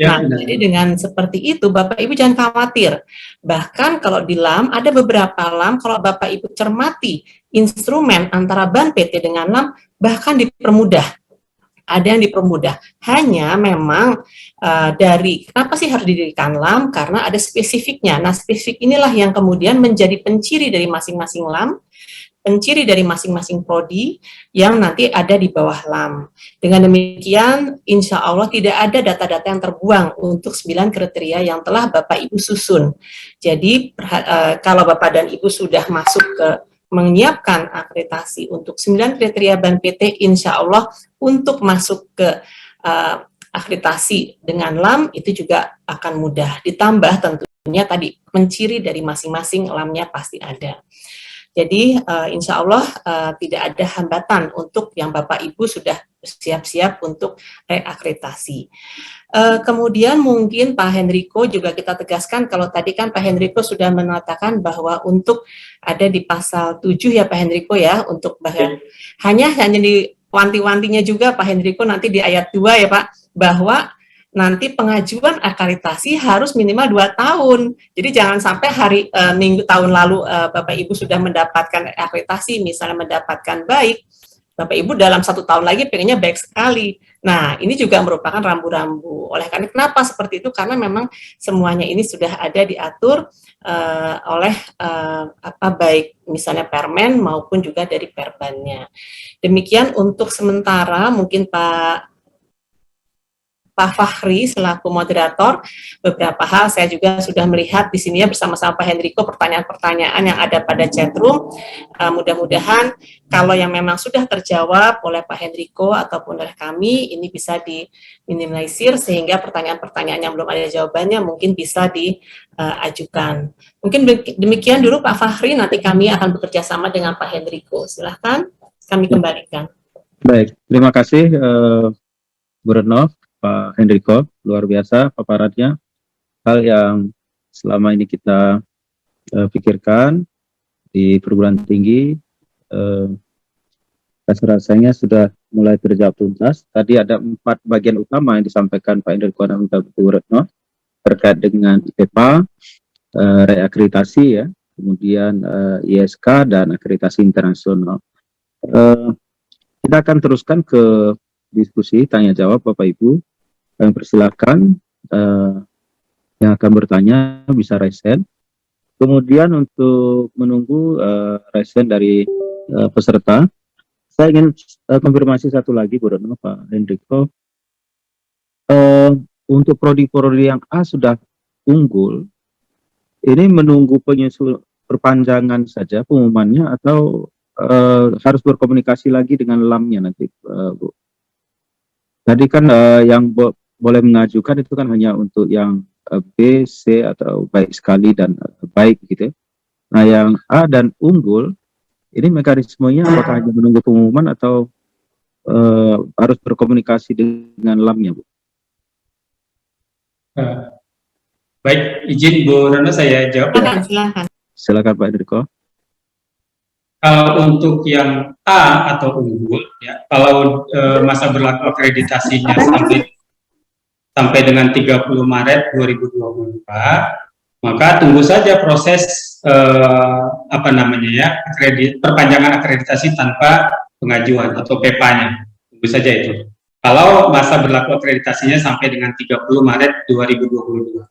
Nah, jadi dengan seperti itu, Bapak Ibu jangan khawatir. Bahkan kalau di LAM, ada beberapa LAM, kalau Bapak Ibu cermati instrumen antara BAN PT dengan LAM, bahkan dipermudah. Ada yang dipermudah. Hanya memang dari, kenapa sih harus didirikan LAM? Karena ada spesifiknya. Nah, spesifik inilah yang kemudian menjadi penciri dari masing-masing LAM, penciri dari masing-masing prodi yang nanti ada di bawah LAM. Dengan demikian, insya Allah tidak ada data-data yang terbuang untuk 9 kriteria yang telah Bapak Ibu susun. Jadi, kalau Bapak dan Ibu sudah masuk ke menyiapkan akreditasi untuk 9 kriteria BAN PT, insya Allah untuk masuk ke akreditasi dengan LAM itu juga akan mudah. Ditambah tentunya tadi, menciri dari masing-masing LAM-nya pasti ada. Jadi insya Allah tidak ada hambatan untuk yang Bapak Ibu sudah siap-siap untuk reakreditasi. Kemudian mungkin Pak Hendriko juga kita tegaskan, kalau tadi kan Pak Hendriko sudah mengatakan bahwa untuk ada di pasal 7 ya Pak Hendriko ya, untuk bahkan hanya di wanti-wantinya juga Pak Hendriko nanti di ayat 2 ya Pak, bahwa nanti pengajuan akreditasi harus minimal 2 tahun. Jadi jangan sampai minggu tahun lalu Bapak Ibu sudah mendapatkan akreditasi, misalnya mendapatkan baik, Bapak Ibu dalam 1 tahun lagi pengennya baik sekali. Nah, ini juga merupakan rambu-rambu. Oleh karena kenapa seperti itu? Karena memang semuanya ini sudah ada diatur oleh baik misalnya Permen maupun juga dari Perbannya. Demikian untuk sementara, mungkin Pak Fahri selaku moderator, beberapa hal saya juga sudah melihat di sini ya bersama-sama Pak Hendriko pertanyaan-pertanyaan yang ada pada chatroom. Mudah-mudahan kalau yang memang sudah terjawab oleh Pak Hendriko ataupun oleh kami, ini bisa diminimalisir sehingga pertanyaan-pertanyaan yang belum ada jawabannya mungkin bisa diajukan. Mungkin demikian dulu Pak Fahri, nanti kami akan bekerja sama dengan Pak Hendriko. Silahkan kami kembalikan. Baik, terima kasih Bu Retno, Pak Hendriko, luar biasa paparannya. Hal yang selama ini kita pikirkan di perguruan tinggi, rasanya sudah mulai terjawab tuntas. Tadi ada 4 bagian utama yang disampaikan Pak Hendriko dan Bu Retno terkait dengan IPPA, reakreditasi ya, kemudian ISK dan akreditasi internasional. Kita akan teruskan ke diskusi tanya jawab Bapak Ibu. Kami persilakan yang akan bertanya bisa raise hand. Kemudian untuk menunggu raise hand dari peserta, saya ingin konfirmasi satu lagi Bu Retno, Pak Hendriko. Untuk prodi-prodi yang A sudah unggul, ini menunggu perpanjangan saja pengumumannya atau harus berkomunikasi lagi dengan LAM-nya nanti, Bu? Tadi kan yang boleh mengajukan itu kan hanya untuk yang B, C atau baik sekali dan baik gitu. Nah, yang A dan unggul ini mekanismenya apakah hanya menunggu pengumuman atau harus berkomunikasi dengan LAM-nya, Bu? Baik, izin Bu Retno saya jawab. Silakan Pak Hendriko. Untuk yang A atau unggul, ya, kalau masa berlaku akreditasinya sampai dengan 30 Maret 2024, maka tunggu saja proses perpanjangan akreditasi tanpa pengajuan atau PEPA-nya. Tunggu saja itu. Kalau masa berlaku akreditasinya sampai dengan 30 Maret 2022.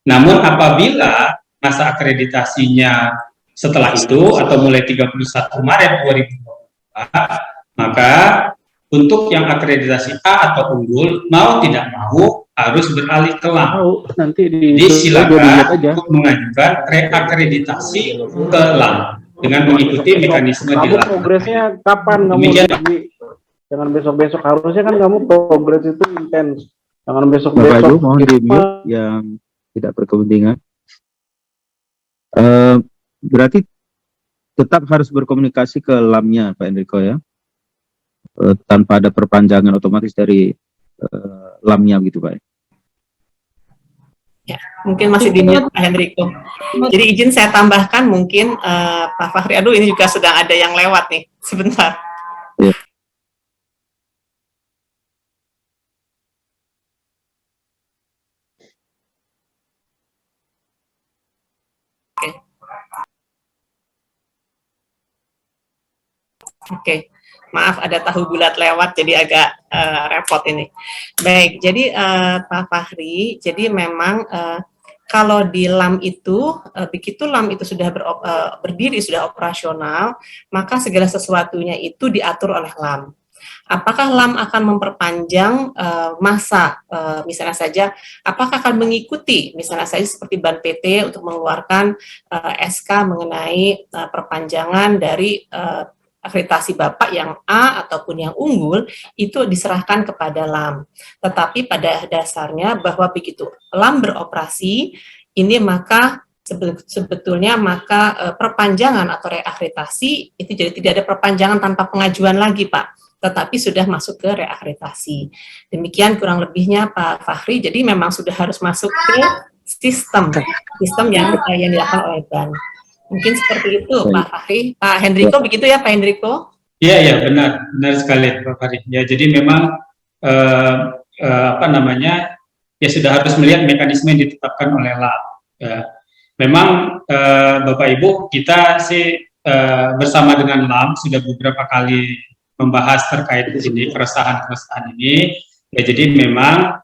Namun apabila masa akreditasinya setelah itu atau mulai 31 Maret 2024, maka untuk yang akreditasi A atau unggul, mau tidak mau harus beralih ke LAM. Jadi silakan untuk mengajukan reakreditasi ke LAM dengan mengikuti mekanisme di LAM. Progresnya kapan kamu? Jangan besok-besok, harusnya kan kamu progres itu intens. Jangan besok-besok. Mohon di-mute yang tidak berkepentingan. Berarti tetap harus berkomunikasi ke LAM-nya Pak Hendriko ya? Tanpa ada perpanjangan otomatis dari LAM-nya gitu Pak. Ya, mungkin masih di-mute Pak Hendriko. Jadi izin saya tambahkan mungkin Pak Fahri, aduh ini juga sedang ada yang lewat nih, sebentar. Ya. Oke. Maaf ada tahu bulat lewat jadi agak repot ini. Baik, jadi Pak Fahri, jadi memang kalau di LAM itu begitu LAM itu sudah berdiri, sudah operasional, maka segala sesuatunya itu diatur oleh LAM. Apakah LAM akan memperpanjang masa, misalnya saja, apakah akan mengikuti, misalnya saja seperti Ban PT untuk mengeluarkan SK mengenai perpanjangan dari akreditasi Bapak yang A ataupun yang unggul, itu diserahkan kepada LAM. Tetapi pada dasarnya bahwa begitu LAM beroperasi, ini maka sebetulnya maka perpanjangan atau reakreditasi itu jadi tidak ada perpanjangan tanpa pengajuan lagi Pak, tetapi sudah masuk ke reakreditasi. Demikian kurang lebihnya Pak Fahri, jadi memang sudah harus masuk ke sistem yang dilakukan oleh BAN. Mungkin seperti itu Pak Fahri. Pak Hendriko begitu ya Pak Hendriko? Iya benar sekali Pak Fahri. Ya jadi memang ya sudah harus melihat mekanisme yang ditetapkan oleh LAM. Ya. Memang Bapak Ibu, kita sih bersama dengan LAM sudah beberapa kali membahas terkait ini, keresahan-keresahan ini. Ya, jadi memang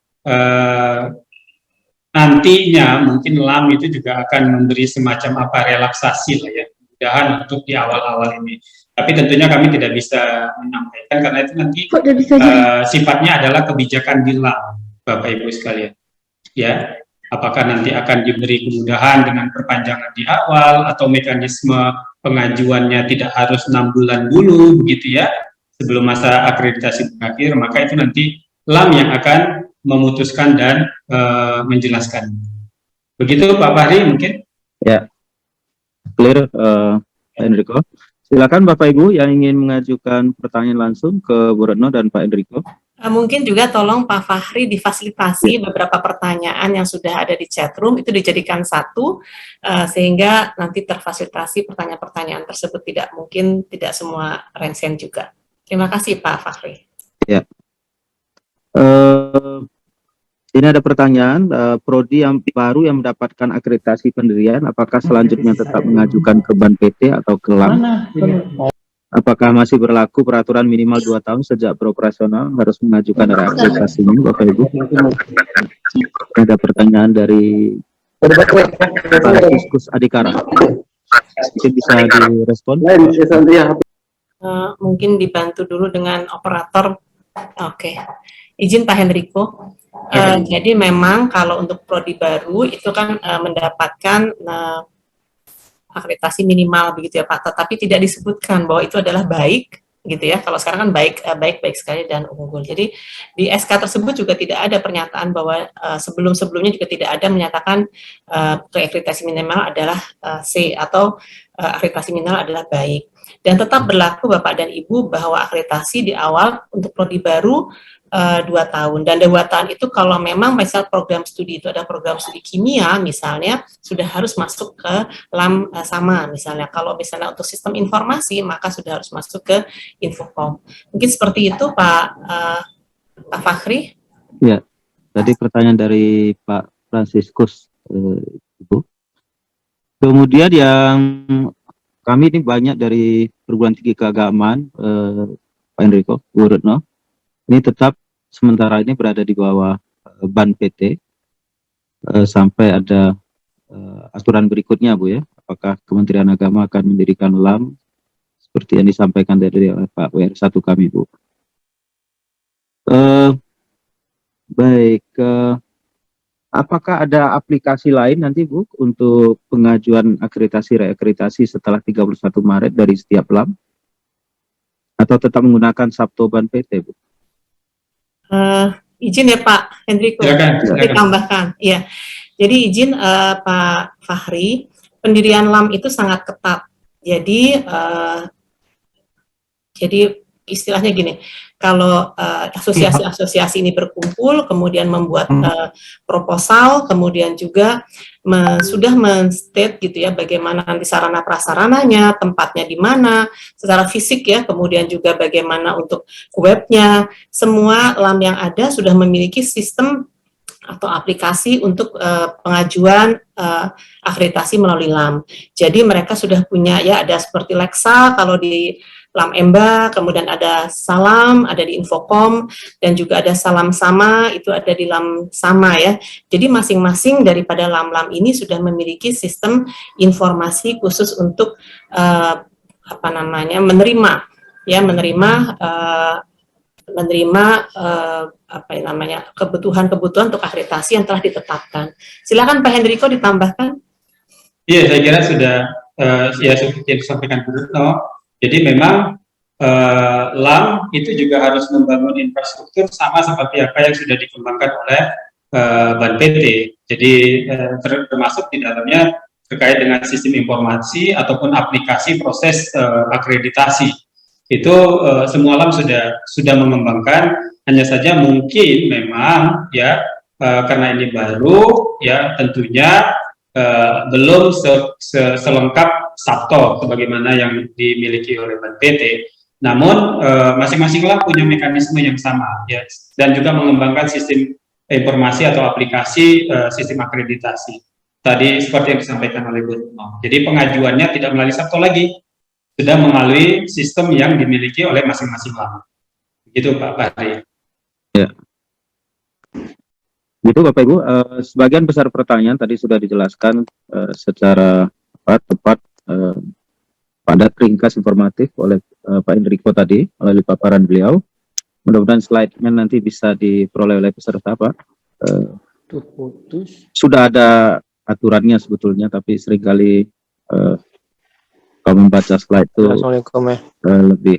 nantinya mungkin LAM itu juga akan memberi semacam relaksasi lah ya, mudahan untuk di awal-awal ini. Tapi tentunya kami tidak bisa menyampaikan karena itu nanti sifatnya adalah kebijakan di LAM, Bapak Ibu sekalian. Ya, apakah nanti akan diberi kemudahan dengan perpanjangan di awal atau mekanisme pengajuannya tidak harus 6 bulan dulu begitu ya, sebelum masa akreditasi berakhir, maka itu nanti LAM yang akan memutuskan dan menjelaskan. Begitu Pak Fahri mungkin? Ya, clear Pak Enrico. Silakan Bapak Ibu yang ingin mengajukan pertanyaan langsung ke Bu Retno dan Pak Enrico. Mungkin juga tolong Pak Fahri difasilitasi beberapa pertanyaan yang sudah ada di chatroom itu dijadikan satu sehingga nanti terfasilitasi pertanyaan-pertanyaan tersebut, tidak semua rangsen juga. Terima kasih Pak Fahri. Ya. Ini ada pertanyaan, prodi yang baru yang mendapatkan akreditasi pendirian, apakah selanjutnya tetap mengajukan ke BAN PT atau ke LAM? Apakah masih berlaku peraturan minimal 2 tahun sejak beroperasional harus mengajukan reakreditasinya, Bapak Ibu? Ada pertanyaan dari Pak Fiskus Adikara. Mungkin bisa direspon? Mungkin dibantu dulu dengan operator. Oke. Izin Pak Henrico. Jadi memang kalau untuk prodi baru itu kan mendapatkan akreditasi minimal begitu ya Pak, tetapi tidak disebutkan bahwa itu adalah baik gitu ya. Kalau sekarang kan baik sekali dan unggul. Jadi di SK tersebut juga tidak ada pernyataan bahwa sebelum-sebelumnya juga tidak ada menyatakan akreditasi minimal adalah C atau akreditasi minimal adalah baik. Dan tetap berlaku Bapak dan Ibu bahwa akreditasi di awal untuk prodi baru 2 tahun, dan 2 tahun itu kalau memang misal program studi itu ada program studi kimia misalnya sudah harus masuk ke LAM sama misalnya. Kalau misalnya untuk sistem informasi maka sudah harus masuk ke Infocom. Mungkin seperti itu Pak Fahri. Ya, tadi pertanyaan dari Pak Franciscus Ibu. Kemudian yang kami ini banyak dari perguruan tinggi keagamaan Pak Enrico, Bu Retno. Ini tetap sementara ini berada di bawah BAN PT sampai ada aturan berikutnya Bu ya. Apakah Kementerian Agama akan mendirikan LAM seperti yang disampaikan dari Pak WR1 kami Bu. Baik, apakah ada aplikasi lain nanti Bu untuk pengajuan reakreditasi setelah 31 Maret dari setiap LAM? Atau tetap menggunakan Sabto BAN PT Bu? Izin ya Pak Hendriko, ditambahkan. Ya, jadi izin Pak Fahri, pendirian LAM itu sangat ketat. Jadi istilahnya gini, kalau asosiasi-asosiasi ini berkumpul, kemudian membuat proposal, kemudian juga sudah men-state gitu ya, bagaimana nanti sarana prasarananya, tempatnya di mana, secara fisik ya, kemudian juga bagaimana untuk webnya, semua LAM yang ada sudah memiliki sistem atau aplikasi untuk pengajuan akreditasi melalui LAM. Jadi mereka sudah punya ya, ada seperti Lexa kalau di LAM Emba, kemudian ada Salam, ada di Infocom, dan juga ada Salam Sama, itu ada di LAM Sama ya. Jadi masing-masing daripada LAM-LAM ini sudah memiliki sistem informasi khusus untuk menerima kebutuhan-kebutuhan untuk akreditasi yang telah ditetapkan. Silakan Pak Hendriko ditambahkan. Iya, saya kira sudah ya seperti yang disampaikan Bu Retno. Jadi memang LAM itu juga harus membangun infrastruktur sama seperti apa yang sudah dikembangkan oleh BAN PT. Jadi termasuk di dalamnya terkait dengan sistem informasi ataupun aplikasi proses akreditasi. Itu semua LAM sudah mengembangkan, hanya saja mungkin memang ya karena ini baru ya tentunya belum selengkap Sabto sebagaimana yang dimiliki oleh BAN PT. Namun masing-masing LAM punya mekanisme yang sama ya, dan juga mengembangkan sistem informasi atau aplikasi sistem akreditasi. Tadi seperti yang disampaikan oleh Bu Retno. Jadi pengajuannya tidak melalui Sabto lagi, sudah melalui sistem yang dimiliki oleh masing-masing LAM. Begitu Pak Fahri. Ya. Gitu Bapak Ibu, sebagian besar pertanyaan tadi sudah dijelaskan secara tepat, padat, ringkas, informatif oleh Pak Enrico tadi, melalui paparan beliau. Mudah-mudahan slide-nya nanti bisa diperoleh oleh peserta Pak. Sudah ada aturannya sebetulnya, tapi seringkali kalau membaca slide itu lebih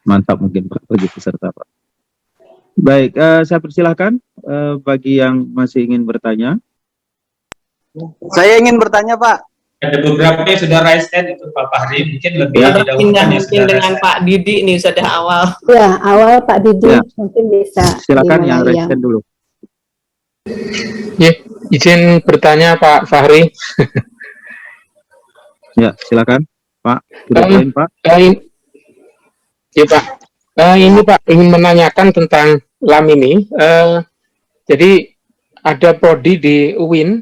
mantap mungkin Pak bagi peserta Pak. Baik, saya persilahkan bagi yang masih ingin bertanya. Saya ingin bertanya Pak. Ada beberapa yang sudah raise hand itu Pak Fahri, mungkin lebih Pindah mungkin dengan Pak Didi nih sudah awal. Ya, awal Pak Didi mungkin bisa. Silakan yang raise hand dulu. Ya, izin bertanya Pak Fahri. Ya, silakan Pak. Sudah poin Pak. Ya Pak, ini Pak ingin menanyakan tentang LAM ini. Jadi ada prodi di UIN,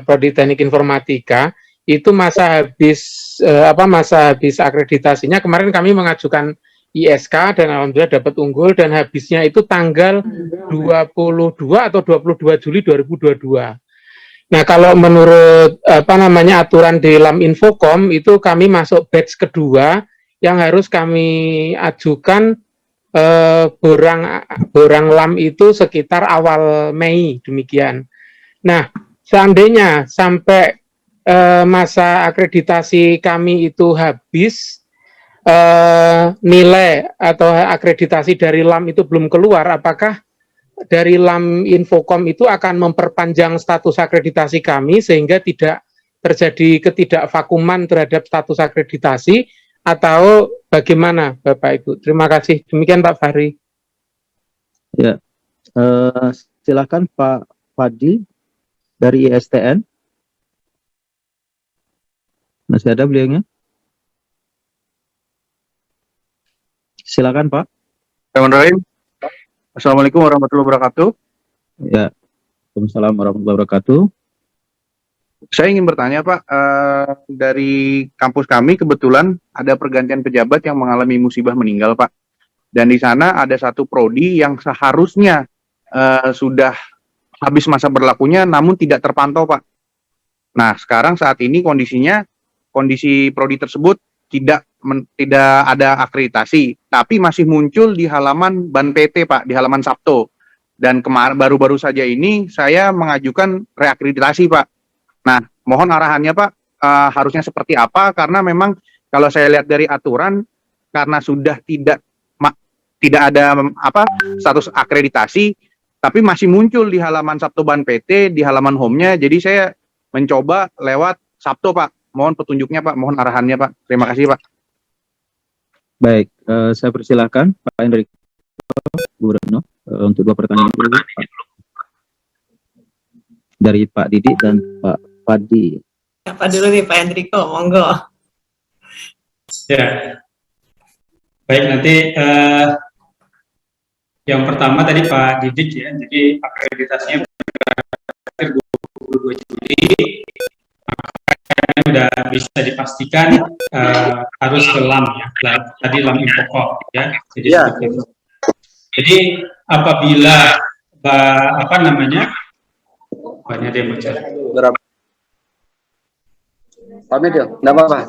prodi Teknik Informatika, itu masa habis akreditasinya kemarin kami mengajukan ISK dan alhamdulillah dapat unggul, dan habisnya itu tanggal 22 atau 22 Juli 2022. Nah, kalau menurut aturan di LAM Infocom itu kami masuk batch kedua yang harus kami ajukan borang LAM itu sekitar awal Mei, demikian. Nah, seandainya sampai masa akreditasi kami itu habis, nilai atau akreditasi dari LAM itu belum keluar, apakah dari LAM Infocom itu akan memperpanjang status akreditasi kami sehingga tidak terjadi ketidakvakuman terhadap status akreditasi, atau bagaimana Bapak Ibu? Terima kasih. Demikian Pak Fahri. Ya, silakan Pak Fadi dari ISTN. Masih ada beliaunya? Silakan Pak. Assalamualaikum warahmatullahi wabarakatuh. Ya, Waalaikumsalam warahmatullahi wabarakatuh. Saya ingin bertanya Pak, dari kampus kami kebetulan ada pergantian pejabat yang mengalami musibah meninggal Pak. Dan di sana ada satu prodi yang seharusnya sudah habis masa berlakunya namun tidak terpantau Pak. Nah, sekarang saat ini kondisi prodi tersebut tidak ada akreditasi, tapi masih muncul di halaman Ban PT Pak, di halaman Sabto. Dan baru-baru saja ini saya mengajukan reakreditasi Pak. Nah, mohon arahannya Pak, harusnya seperti apa, karena memang kalau saya lihat dari aturan, karena sudah tidak ada status akreditasi, tapi masih muncul di halaman Sabto Ban PT, di halaman home-nya, jadi saya mencoba lewat Sabto Pak. Mohon petunjuknya Pak, mohon arahannya Pak. Terima kasih Pak. Baik, saya persilahkan Pak Enrico, Bu Retno, untuk dua pertanyaan dulu, Pak. Dari Pak Didi dan Pak Fadi. Apa dulu nih Pak Enrico, monggo. Ya, baik, nanti yang pertama tadi Pak Didik ya, jadi akreditasinya berakhir 22 Juli, sudah bisa dipastikan harus ke LAM ya, tadi LAM Infocom ya. Jadi seperti itu. Jadi apabila banyak dia bocor. Berapa? Pak Medio, enggak apa-apa.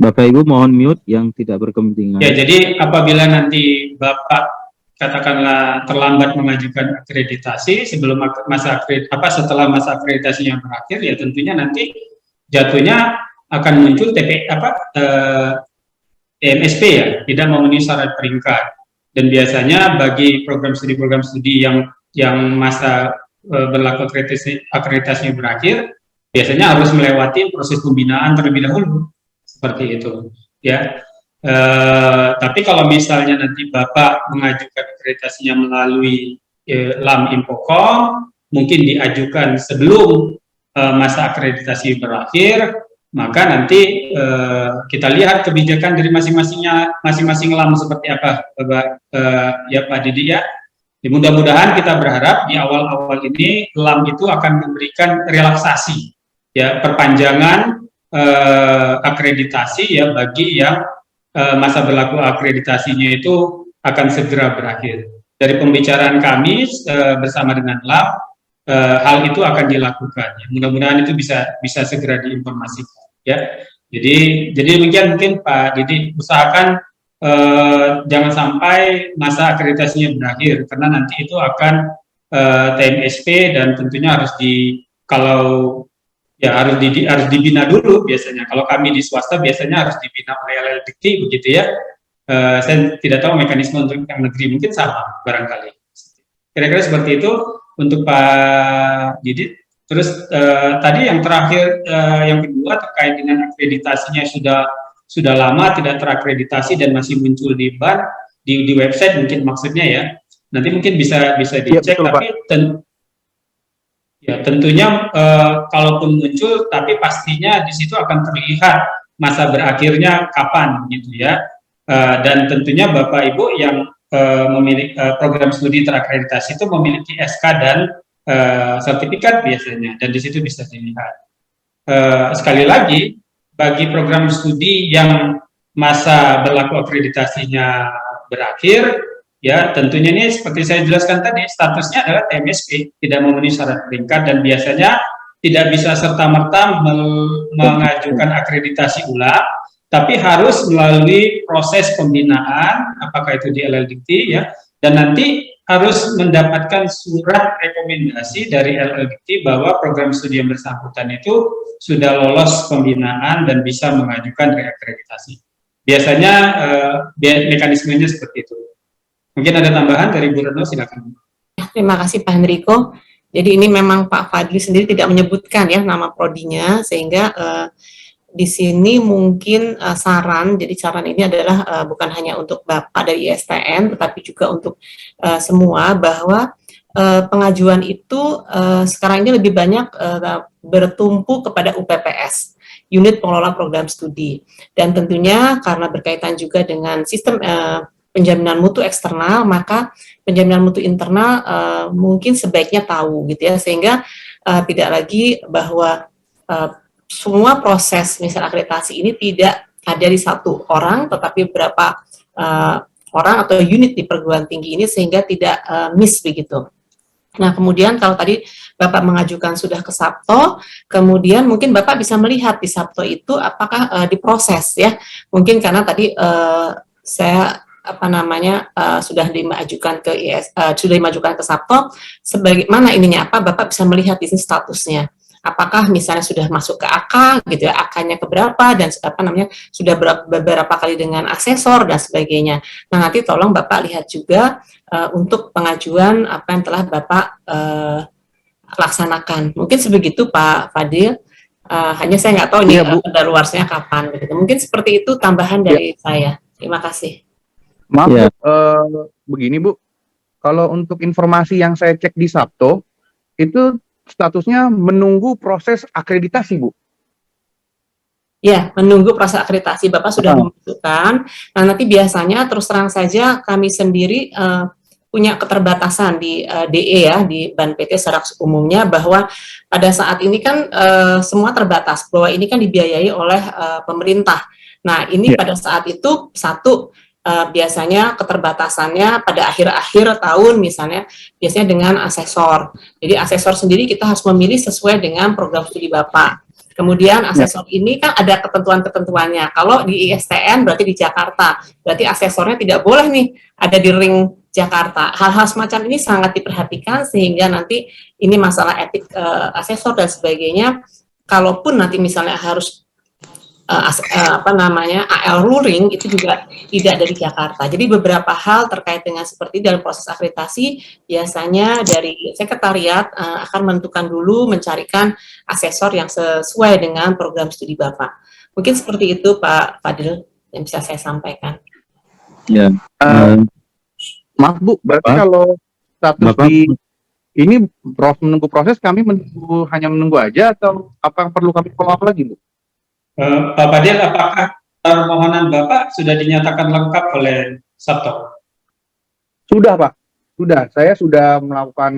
Bapak Ibu mohon mute yang tidak berkepentingan. Ya, jadi apabila nanti Bapak katakanlah terlambat mengajukan akreditasi sebelum setelah masa akreditasinya berakhir, ya tentunya nanti jatuhnya akan muncul TMSP ya, tidak memenuhi syarat peringkat. Dan biasanya bagi program studi yang masa berlaku akreditasinya berakhir, biasanya harus melewati proses pembinaan terlebih dahulu, seperti itu ya. Tapi kalau misalnya nanti Bapak mengajukan akreditasinya melalui LAM Infocom, mungkin diajukan sebelum masa akreditasi berakhir, maka nanti kita lihat kebijakan dari masing-masing LAM seperti apa, ya Pak Didi ya. Mudah-mudahan kita berharap di awal-awal ini LAM itu akan memberikan relaksasi, ya, perpanjangan akreditasi ya bagi yang masa berlaku akreditasinya itu akan segera berakhir. Dari pembicaraan kami bersama dengan LAM, hal itu akan dilakukan. Ya. Mudah-mudahan itu bisa segera diinformasikan. Ya, jadi demikian mungkin Pak Didi, usahakan jangan sampai masa akreditasinya berakhir, karena nanti itu akan TMSP dan tentunya harus harus dibina dulu biasanya. Kalau kami di swasta biasanya harus dibina oleh LLDT begitu ya. Saya tidak tahu mekanisme untuk yang negeri, mungkin sama barangkali. Kira-kira seperti itu untuk Pak Didit. Terus tadi yang terakhir, yang kedua terkait dengan akreditasinya sudah lama tidak terakreditasi dan masih muncul di BAN, di website mungkin maksudnya ya. Nanti mungkin bisa dicek, ya, tapi tentunya kalaupun muncul, tapi pastinya di situ akan terlihat masa berakhirnya kapan gitu ya. Dan tentunya Bapak Ibu yang memiliki program studi terakreditasi itu memiliki SK dan sertifikat biasanya, dan di situ bisa dilihat. Sekali lagi, bagi program studi yang masa berlaku akreditasinya berakhir, ya tentunya ini seperti saya jelaskan tadi, statusnya adalah TMSP, tidak memenuhi syarat peringkat, dan biasanya tidak bisa serta-merta mengajukan akreditasi ulang, tapi harus melalui proses pembinaan, apakah itu di LLDT ya, dan nanti harus mendapatkan surat rekomendasi dari LLDT bahwa program studi yang bersangkutan itu sudah lolos pembinaan dan bisa mengajukan reakreditasi. Biasanya mekanismenya seperti itu. Mungkin ada tambahan dari Bu Retno, silakan. Terima kasih Pak Hendriko. Jadi ini memang Pak Fadli sendiri tidak menyebutkan ya nama prodinya, sehingga di sini mungkin saran, jadi saran ini adalah bukan hanya untuk Bapak dari ISTN, tetapi juga untuk semua, bahwa pengajuan itu sekarang ini lebih banyak bertumpu kepada UPPS, Unit Pengelola Program Studi. Dan tentunya karena berkaitan juga dengan sistem penjaminan mutu eksternal, maka penjaminan mutu internal mungkin sebaiknya tahu gitu ya, sehingga tidak lagi bahwa semua proses misal akreditasi ini tidak ada di satu orang, tetapi beberapa orang atau unit di perguruan tinggi ini, sehingga tidak miss begitu. Nah, kemudian kalau tadi Bapak mengajukan sudah ke Sabto, kemudian mungkin Bapak bisa melihat di Sabto itu apakah diproses ya. Mungkin karena tadi saya sudah dimajukan ke sudah dimajukan ke Sabto, sebagaimana ininya apa, Bapak bisa melihat di sini statusnya. Apakah misalnya sudah masuk ke AK gitu ya, AK-nya keberapa, dan sudah beberapa kali dengan asesor dan sebagainya. Nah, nanti tolong Bapak lihat juga untuk pengajuan apa yang telah Bapak laksanakan. Mungkin sebegitu Pak Fadil. Hanya saya nggak tahu ini kedaluarsanya kapan gitu. Mungkin seperti itu tambahan dari saya. Terima kasih. Maaf begini Bu, kalau untuk informasi yang saya cek di Sabto itu statusnya menunggu proses akreditasi, Bu. Ya, menunggu proses akreditasi. Bapak sudah memasukkan. Nah, nanti biasanya terus terang saja kami sendiri punya keterbatasan di DE ya, di Ban PT secara umumnya, bahwa pada saat ini kan semua terbatas, bahwa ini kan dibiayai oleh pemerintah. Nah, ini pada saat itu biasanya keterbatasannya pada akhir-akhir tahun misalnya, biasanya dengan asesor. Jadi asesor sendiri kita harus memilih sesuai dengan program studi Bapak. Kemudian asesor ini kan ada ketentuan-ketentuannya. Kalau di ISTN berarti di Jakarta, berarti asesornya tidak boleh nih ada di ring Jakarta. Hal-hal semacam ini sangat diperhatikan, sehingga nanti ini masalah etik asesor dan sebagainya. Kalaupun nanti misalnya harus AL ruling, itu juga tidak dari Jakarta. Jadi beberapa hal terkait dengan seperti dalam proses akreditasi, biasanya dari sekretariat akan menentukan dulu, mencarikan asesor yang sesuai dengan program studi Bapak. Mungkin seperti itu Pak Fadil yang bisa saya sampaikan. Ya. Maaf Bu, berarti kalau status di ini menunggu proses, kami hanya menunggu aja, atau apa yang perlu kami follow up lagi Bu? Pak Fadil, apakah permohonan Bapak sudah dinyatakan lengkap oleh Sabto? Sudah Pak, Sudah, saya sudah melakukan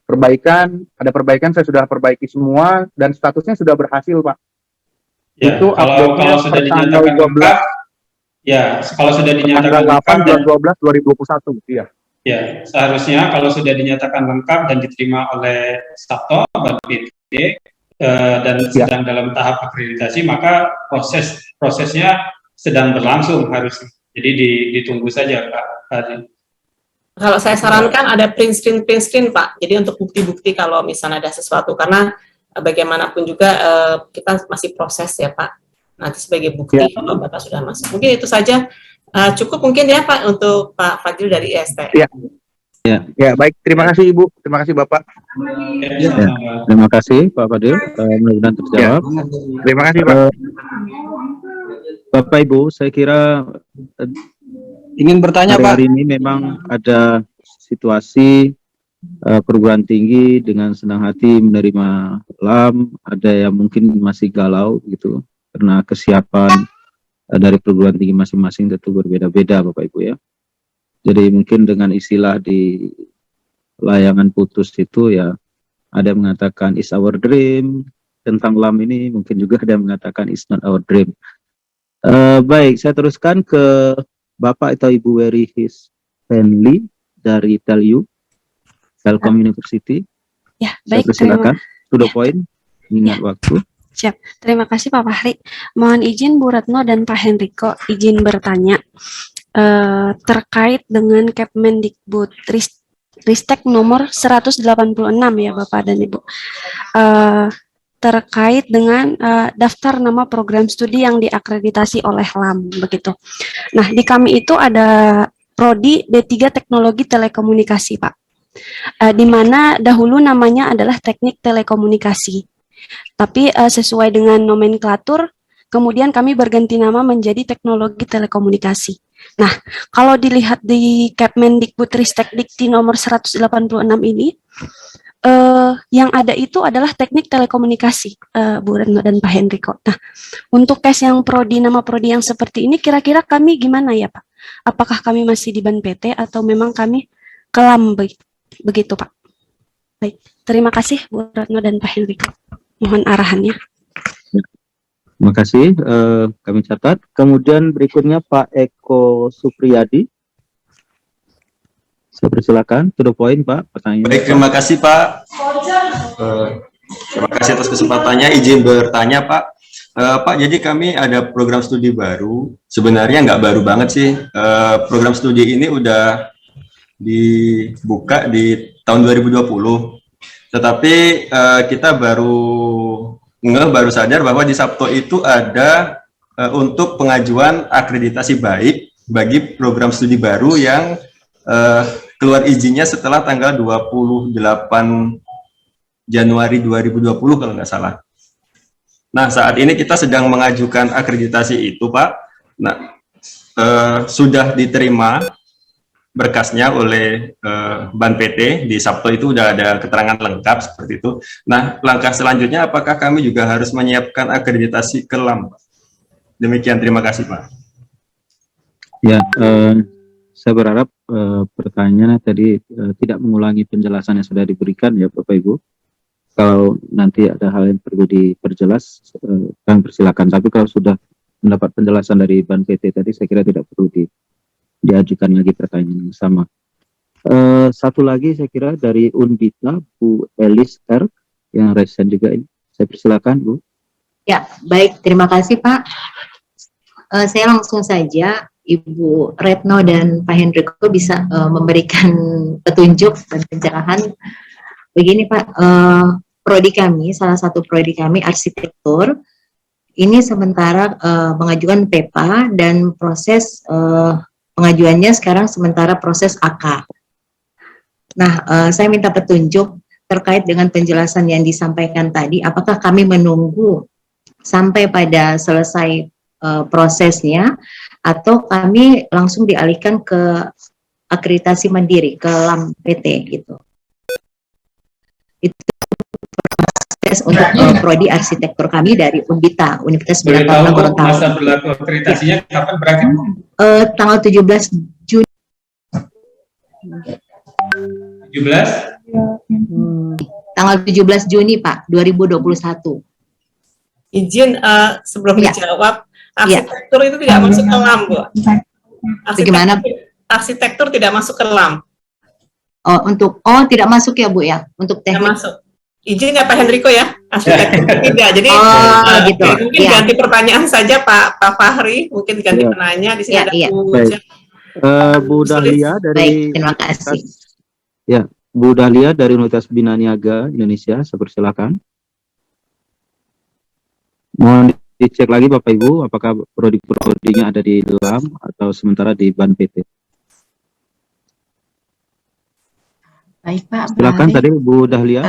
perbaikan, ada perbaikan, saya sudah perbaiki semua, dan statusnya sudah berhasil, Pak. Ya, Itu kalau sudah per tanggal dinyatakan 12, lengkap, ya, kalau sudah dinyatakan tanggal lengkap 8 dan bulan 12 2021, iya. ya, seharusnya kalau sudah dinyatakan lengkap dan diterima oleh Sabto dan PT dan sedang dalam tahap akreditasi, maka prosesnya sedang berlangsung harusnya. Jadi ditunggu saja, Pak Hadi. Kalau saya sarankan ada print screen Pak. Jadi untuk bukti-bukti kalau misalnya ada sesuatu, karena bagaimanapun juga kita masih proses ya Pak. Nanti sebagai bukti kalau Bapak sudah masuk. Mungkin itu saja cukup mungkin ya Pak untuk Pak Fadil dari IST. Ya, baik. Terima kasih Ibu. Terima kasih Bapak. Ya, terima kasih Pak Fadil. Mudah-mudahan terjawab. Terima kasih Pak. Bapak Ibu, saya kira ingin bertanya Pak. hari ini memang ada situasi perguruan tinggi dengan senang hati menerima LAM, ada yang mungkin masih galau gitu karena kesiapan dari perguruan tinggi masing-masing tentu berbeda-beda Bapak Ibu ya. Jadi mungkin dengan istilah di layangan putus itu ya, ada yang mengatakan is our dream tentang LAM ini, mungkin juga ada yang mengatakan is not our dream. Baik, saya teruskan ke Bapak atau Ibu Wery Stanley dari Telkom University. Ya, baik. Silakan. To the point, ingat waktu. Siap. Terima kasih Pak Fahri. Mohon izin Bu Retno dan Pak Henriko izin bertanya terkait dengan Kemendikbud Ristek nomor 186 ya Bapak dan Ibu. Terkait dengan daftar nama program studi yang diakreditasi oleh LAM begitu. Nah, di kami itu ada prodi D3 Teknologi Telekomunikasi, Pak. Di mana dahulu namanya adalah Teknik Telekomunikasi. Tapi sesuai dengan nomenklatur, kemudian kami berganti nama menjadi Teknologi Telekomunikasi. Nah, kalau dilihat di Kemendikbud Ristek Dikti nomor 186 ini, yang ada itu adalah teknik telekomunikasi, Bu Retno dan Pak Henriko. Nah, untuk case yang nama prodi yang seperti ini, kira-kira kami gimana ya Pak? Apakah kami masih di BAN PT atau memang kami ke LAM begitu Pak? Baik, terima kasih Bu Retno dan Pak Henriko. Mohon arahannya. Terima kasih, kami catat. Kemudian berikutnya Pak Eko Supriyadi. Saya persilakan, to the point Pak, pertanyaan. Baik, terima kasih Pak. Terima kasih atas kesempatannya. Izin bertanya Pak. Pak, jadi kami ada program studi baru. Sebenarnya nggak baru banget sih. Program studi ini udah dibuka di tahun 2020. Tetapi kita baru sadar bahwa di Sabto itu ada untuk pengajuan akreditasi baik bagi program studi baru yang keluar izinnya setelah tanggal 28 Januari 2020 kalau nggak salah. Nah, saat ini kita sedang mengajukan akreditasi itu, Pak. Nah, sudah diterima berkasnya oleh BAN PT, di Sabto itu udah ada keterangan lengkap seperti itu. Nah, langkah selanjutnya apakah kami juga harus menyiapkan akreditasi ke LAM? Demikian, terima kasih, Pak. Ya, saya berharap pertanyaannya tadi tidak mengulangi penjelasan yang sudah diberikan ya Bapak Ibu. Kalau nanti ada hal yang perlu diperjelas, kami persilakan. Tapi kalau sudah mendapat penjelasan dari BAN PT tadi, saya kira tidak perlu diajukan lagi pertanyaan yang sama. Satu lagi saya kira dari Unbita, Bu Elis R, yang resen juga ini. Saya persilakan Bu. Ya, baik. Terima kasih Pak. Saya langsung saja, Ibu Retno dan Pak Henriko bisa memberikan petunjuk dan pencerahan. Begini Pak, prodi kami, salah satu prodi kami arsitektur, ini sementara mengajukan PEPA dan proses pengajuannya sekarang sementara proses AK. Nah, saya minta petunjuk terkait dengan penjelasan yang disampaikan tadi, apakah kami menunggu sampai pada selesai prosesnya, atau kami langsung dialihkan ke akreditasi mandiri, ke LAM PT gitu. Itu proses untuk prodi arsitektur kami dari Unbita, Universitas Bintang Gorontalo. Masa berlaku akreditasinya kapan berakhir? Tanggal 17 Juni. 17. Tanggal 17 Juni Pak, 2021. Izin sebelum Ya. dijawab, Ya. arsitektur itu tidak masuk ke LAM, Bu. Bagaimana? Arsitektur tidak masuk ke LAM. Tidak masuk ya Bu ya, untuk Tidak teknik. masuk. Izin ya Pak Hendriko ya, arsitektur tidak. Jadi gitu. mungkin Ya. ganti pertanyaan saja Pak Fahri, mungkin ganti Ya. penanya di sini Ya, ada iya. Bu. Baik. Bu Dahlia dari Baik, terima kasih. Ya, Bu Dahlia dari Universitas Bina Niaga Indonesia, saya persilakan. Mohon dicek lagi Bapak Ibu, apakah prodi-prodinya ada di LAM atau sementara di BAN PT. Baik Pak, Silakan baik. tadi Bu Dahlia.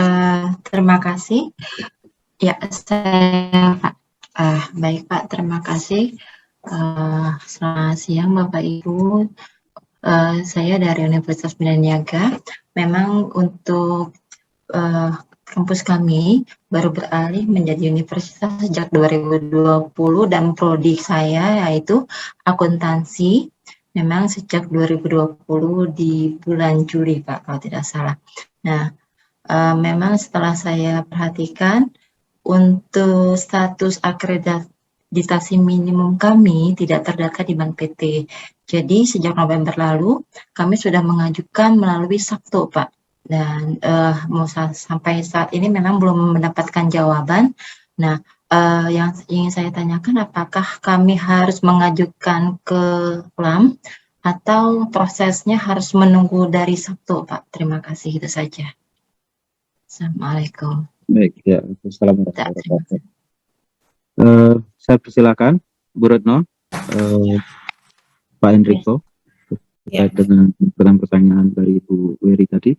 Terima kasih. Ya, saya Pak. Baik Pak, terima kasih. Selamat siang Bapak Ibu. Saya dari Universitas Bina Niaga. Memang untuk kampus kami baru beralih menjadi universitas sejak 2020 dan prodi saya yaitu akuntansi. Memang sejak 2020 di bulan Juli Pak, kalau tidak salah. Nah, memang setelah saya perhatikan untuk status akreditasi minimum kami tidak terdata di BAN PT. Jadi sejak November lalu kami sudah mengajukan melalui Sabtu Pak. Dan sampai saat ini memang belum mendapatkan jawaban. Nah, yang ingin saya tanyakan, apakah kami harus mengajukan ke LAM atau prosesnya harus menunggu dari Sabtu, Pak? Terima kasih, itu saja. Assalamualaikum. Baik, ya. Assalamualaikum. Saya persilakan Bu Retno, Pak Hendriko, terkait dengan pertanyaan dari Bu Wery tadi.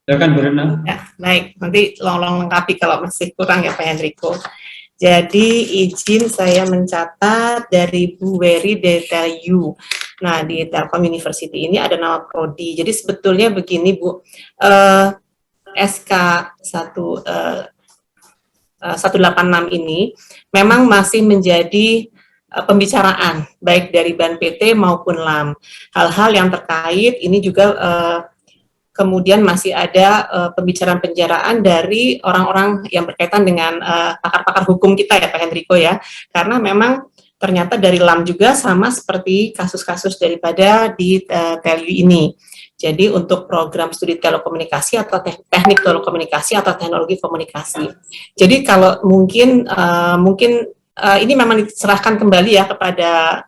Silakan Bu Retno. Ya, baik, nanti tolong lengkapi kalau masih kurang ya Pak Hendriko. Jadi izin saya mencatat dari Bu Wery Detail U. Nah, di Telkom University ini ada nama prodi. Jadi sebetulnya begini Bu, SK 186 ini memang masih menjadi pembicaraan baik dari BAN PT maupun LAM. Hal-hal yang terkait ini juga kemudian masih ada pembicaraan-pembicaraan dari orang-orang yang berkaitan dengan pakar-pakar hukum kita ya Pak Hendriko ya, karena memang ternyata dari LAM juga sama seperti kasus-kasus daripada di TELU ini. Jadi untuk program studi telekomunikasi atau teknik telekomunikasi atau teknologi komunikasi. Jadi kalau mungkin ini memang diserahkan kembali ya kepada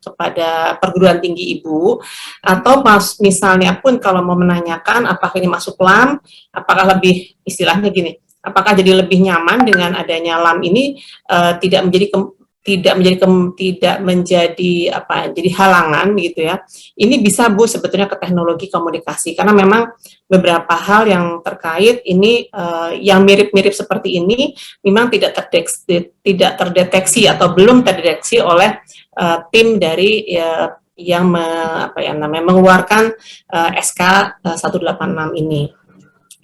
perguruan tinggi Ibu, atau misalnya pun kalau mau menanyakan apakah ini masuk LAM, apakah lebih istilahnya gini, apakah jadi lebih nyaman dengan adanya LAM ini tidak menjadi halangan gitu ya. Ini bisa Bu sebetulnya ke teknologi komunikasi karena memang beberapa hal yang terkait ini yang mirip-mirip seperti ini memang tidak terdeteksi atau belum terdeteksi oleh tim dari yang mengeluarkan SK 186 ini.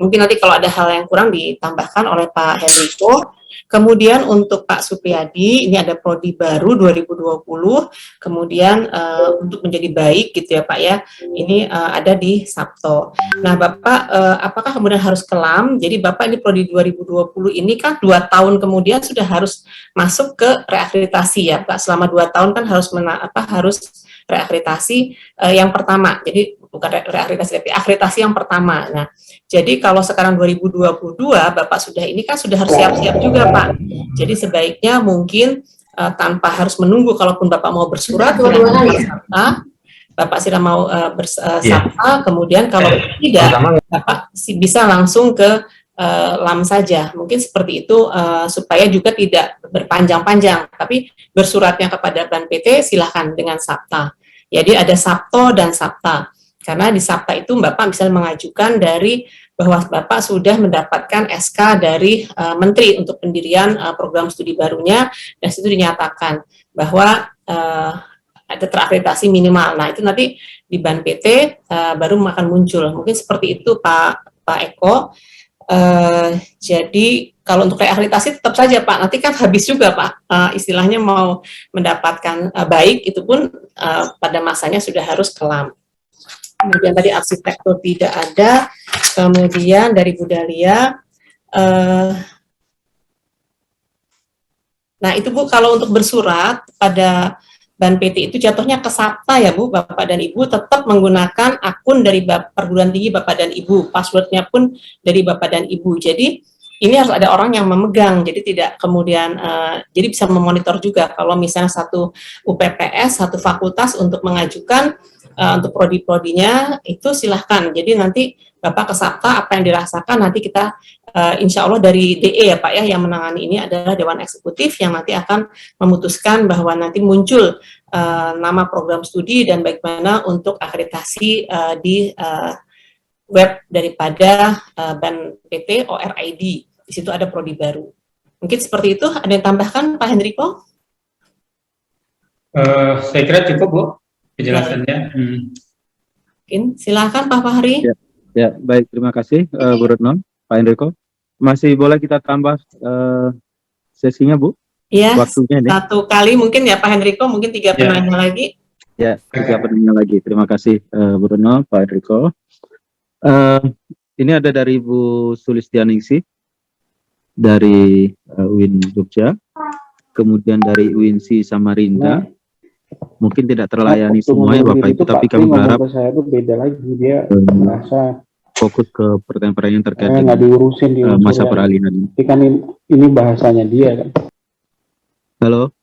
Mungkin nanti kalau ada hal yang kurang ditambahkan oleh Pak Hendriko. Kemudian untuk Pak Supriyadi, ini ada prodi baru 2020, kemudian untuk menjadi baik gitu ya Pak ya, ini ada di Sabto. Nah Bapak, apakah kemudian harus ke LAM? Jadi Bapak ini prodi 2020 ini kan 2 tahun kemudian sudah harus masuk ke reakreditasi ya Pak, selama 2 tahun kan harus reakreditasi yang pertama, jadi bukan reakreditasi tapi akreditasi yang pertama. Nah, jadi kalau sekarang 2022 Bapak sudah ini kan sudah harus siap-siap juga Pak. Jadi sebaiknya mungkin tanpa harus menunggu, kalaupun Bapak mau bersurat Bapak sudah mau bersabta, kemudian kalau tidak Bapak bisa langsung ke LAM saja. Mungkin seperti itu supaya juga tidak berpanjang-panjang, tapi bersuratnya kepada BAN PT silahkan dengan sabta. Jadi ada Sabto dan Sabta. Karena di Sabta itu Bapak bisa mengajukan dari bahwa Bapak sudah mendapatkan SK dari Menteri untuk pendirian program studi barunya, dan itu dinyatakan bahwa ada terakreditasi minimal. Nah itu nanti di BAN PT baru akan muncul. Mungkin seperti itu Pak Eko. Jadi kalau untuk reakreditasi tetap saja Pak, nanti kan habis juga Pak, istilahnya mau mendapatkan baik itu pun pada masanya sudah harus ke LAM. Kemudian tadi arsitektur tidak ada, Kemudian dari Bu Dahlia, nah itu Bu, kalau untuk bersurat pada Ban PT itu jatuhnya ke SAPTA ya Bu, Bapak dan Ibu tetap menggunakan akun dari perguruan tinggi Bapak dan Ibu, passwordnya pun dari Bapak dan Ibu. Jadi ini harus ada orang yang memegang, jadi tidak kemudian, jadi bisa memonitor juga kalau misalnya satu UPPS, satu fakultas untuk mengajukan untuk prodi-prodinya itu silahkan. Jadi nanti Bapak ke SAPTA apa yang dirasakan nanti kita insya Allah dari DE ya Pak ya, yang menangani ini adalah Dewan Eksekutif yang nanti akan memutuskan bahwa nanti muncul nama program studi dan bagaimana untuk akreditasi di web daripada Ban PT ORID. Di situ ada prodi baru. Mungkin seperti itu. Ada yang tambahkan Pak Hendriko? Saya kira cukup Bu penjelasannya. Mungkin silakan Pak Fahri. Ya, baik, terima kasih Bu Retno, Pak Hendriko. Masih boleh kita tambah sesinya Bu? Iya, waktunya ini. Satu kali mungkin ya Pak Hendriko, mungkin 3 penanya lagi. Ya, 3 penanya lagi. Terima kasih Bu Retno, Pak Hendriko. Ini ada dari Bu Sulistianingsih dari UIN Jogja, kemudian dari UINSI Samarinda. Mungkin tidak terlayani semua ya Bapak Ibu, tapi kami berharap saya itu beda lagi, dia merasa fokus ke pertanyaan-pertanyaan terkait dengan nggak diurusin di masa peralihan ini. Tapi kan ini bahasanya dia kan. Halo.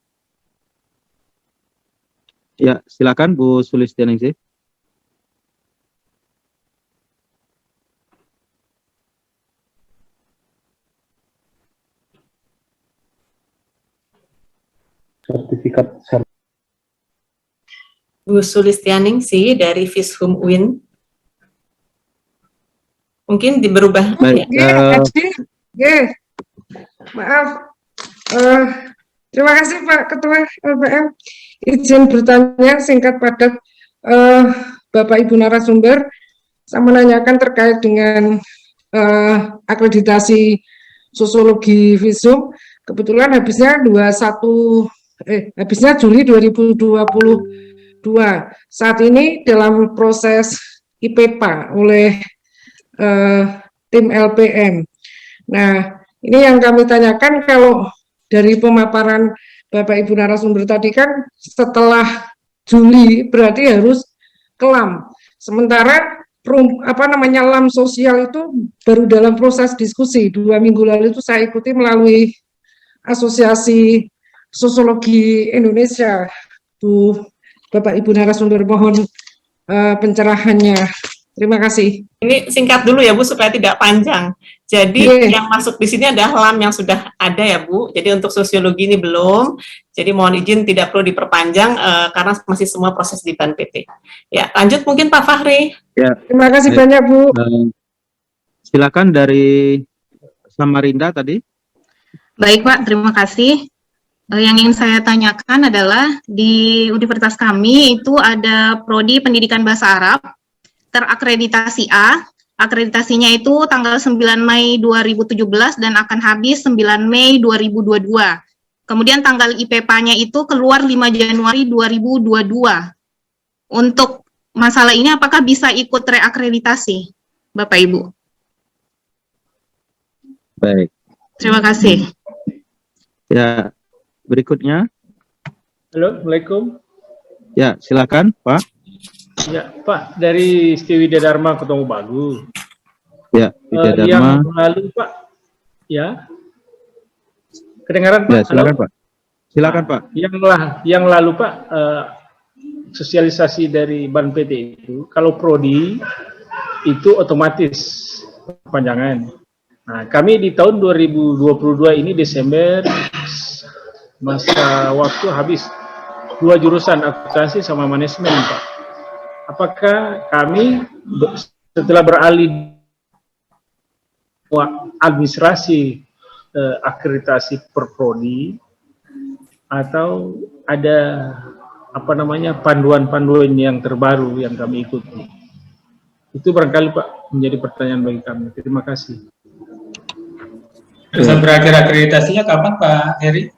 Ya, silakan Bu Sulistianingsih. Sertifikat Bu Sulistianingsih dari Vishum UIN. Mungkin berubah. Baik, Maaf. Terima kasih Pak Ketua LPM. Izin bertanya singkat padat, Bapak Ibu narasumber, saya menanyakan terkait dengan akreditasi sosiologi Vishum. Kebetulan habisnya habisnya Juli 2022. Saat ini dalam proses IPPA oleh tim LPM. Nah, ini yang kami tanyakan, kalau dari pemaparan Bapak Ibu narasumber tadi kan setelah Juli berarti harus kelam. Sementara LAM sosial itu baru dalam proses diskusi. 2 minggu lalu itu saya ikuti melalui Asosiasi Sosiologi Indonesia. Bapak Ibu narasumber, mohon pencerahannya. Terima kasih. Ini singkat dulu ya Bu supaya tidak panjang. Jadi yang masuk di sini adalah LAM yang sudah ada ya Bu. Jadi untuk sosiologi ini belum. Jadi mohon izin tidak perlu diperpanjang karena masih semua proses di Ban PT. Ya, lanjut mungkin Pak Fahri. Ya. Terima kasih banyak Bu. Silakan dari Samarinda tadi. Baik Pak, terima kasih. Yang ingin saya tanyakan adalah di universitas kami itu ada prodi pendidikan bahasa Arab terakreditasi A. Akreditasinya itu tanggal 9 Mei 2017 dan akan habis 9 Mei 2022. Kemudian tanggal IPPA-nya itu keluar 5 Januari 2022. Untuk masalah ini apakah bisa ikut reakreditasi, Bapak Ibu? Baik. Terima kasih. Ya, berikutnya. Halo, Assalamualaikum. Ya, silakan Pak. Ya, Pak, dari Stiwida Dharma Ketemu Bagu. Ya, Widya yang Dharma. lalu Pak, ya, kedengaran Pak? Ya, silakan Halo? Pak. Silakan Pak. Yang lalu Pak, sosialisasi dari Ban PT itu, kalau prodi itu otomatis perpanjangan. Nah, kami di tahun 2022 ini Desember, masa waktu habis 2 jurusan akuntansi sama manajemen Pak. Apakah kami setelah beralih administrasi akreditasi per prodi atau ada panduan-panduan yang terbaru yang kami ikuti? Itu barangkali Pak menjadi pertanyaan bagi kami. Terima kasih. Terus berakhir akreditasinya kapan Pak Heri?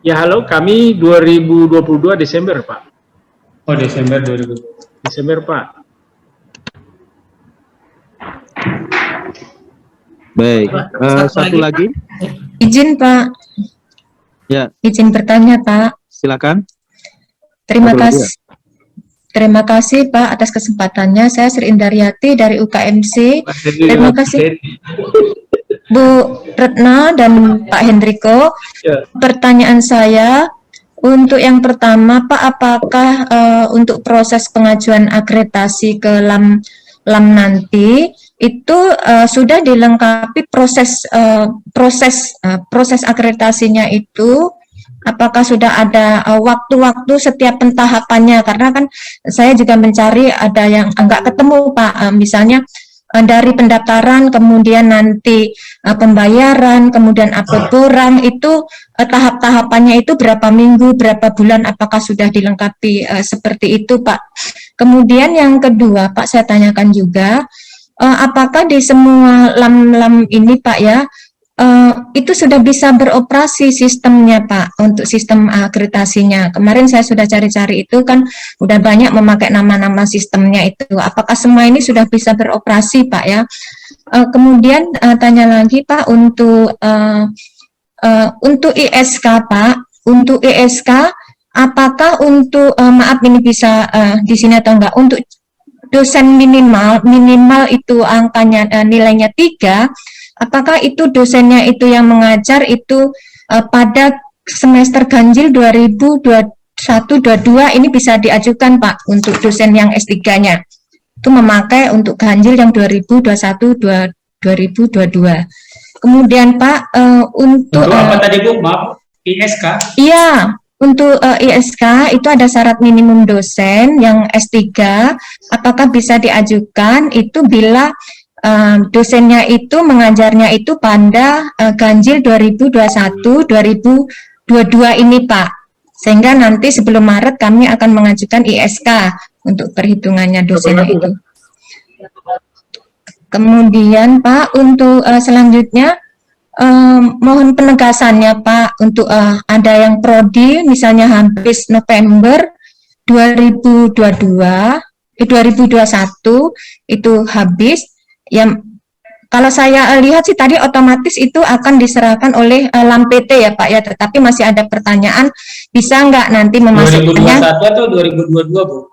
Ya halo, kami 2022 Desember Pak. Oh Desember 2022. Desember Pak. Baik, satu lagi. Izin Pak. Ya. Izin bertanya Pak. Silakan. Terima Satu lagi, kasih. Terima kasih Pak atas kesempatannya. Saya Sri Indaryati dari UKMC. Terima kasih Bu Retno dan Pak Hendriko. Pertanyaan saya untuk yang pertama Pak, apakah untuk proses pengajuan akreditasi ke LAM nanti itu sudah dilengkapi proses akreditasinya itu, apakah sudah ada waktu-waktu setiap pentahapannya, karena kan saya juga mencari ada yang enggak ketemu Pak, misalnya dari pendaftaran kemudian nanti pembayaran kemudian upload borang itu tahap-tahapannya itu berapa minggu, berapa bulan, apakah sudah dilengkapi seperti itu Pak. Kemudian yang kedua Pak, saya tanyakan juga apakah di semua LAM ini Pak ya, itu sudah bisa beroperasi sistemnya Pak, untuk sistem akreditasinya. Kemarin saya sudah cari-cari itu kan udah banyak memakai nama-nama sistemnya itu. Apakah semua ini sudah bisa beroperasi Pak ya? Kemudian tanya lagi Pak untuk ISK Pak, untuk ISK apakah untuk maaf ini bisa di sini atau enggak, untuk dosen minimal itu angkanya nilainya 3, apakah itu dosennya itu yang mengajar itu pada semester ganjil 2021-22 ini bisa diajukan Pak untuk dosen yang S3-nya itu memakai untuk ganjil yang 2021-2022. Kemudian Pak untuk apa tadi Bu? Maaf, ISK? Iya. Untuk ISK itu ada syarat minimum dosen yang S3, apakah bisa diajukan itu bila dosennya itu mengajarnya itu pada ganjil 2021-2022 ini Pak, sehingga nanti sebelum Maret kami akan mengajukan ISK untuk perhitungannya dosennya itu. Kemudian Pak untuk selanjutnya mohon penegasannya Pak untuk ada yang prodi misalnya habis November 2021 itu habis ya, kalau saya lihat sih tadi otomatis itu akan diserahkan oleh LAM PT ya Pak ya, tetapi masih ada pertanyaan bisa nggak nanti memasukkannya 2021 atau 2022 Bu?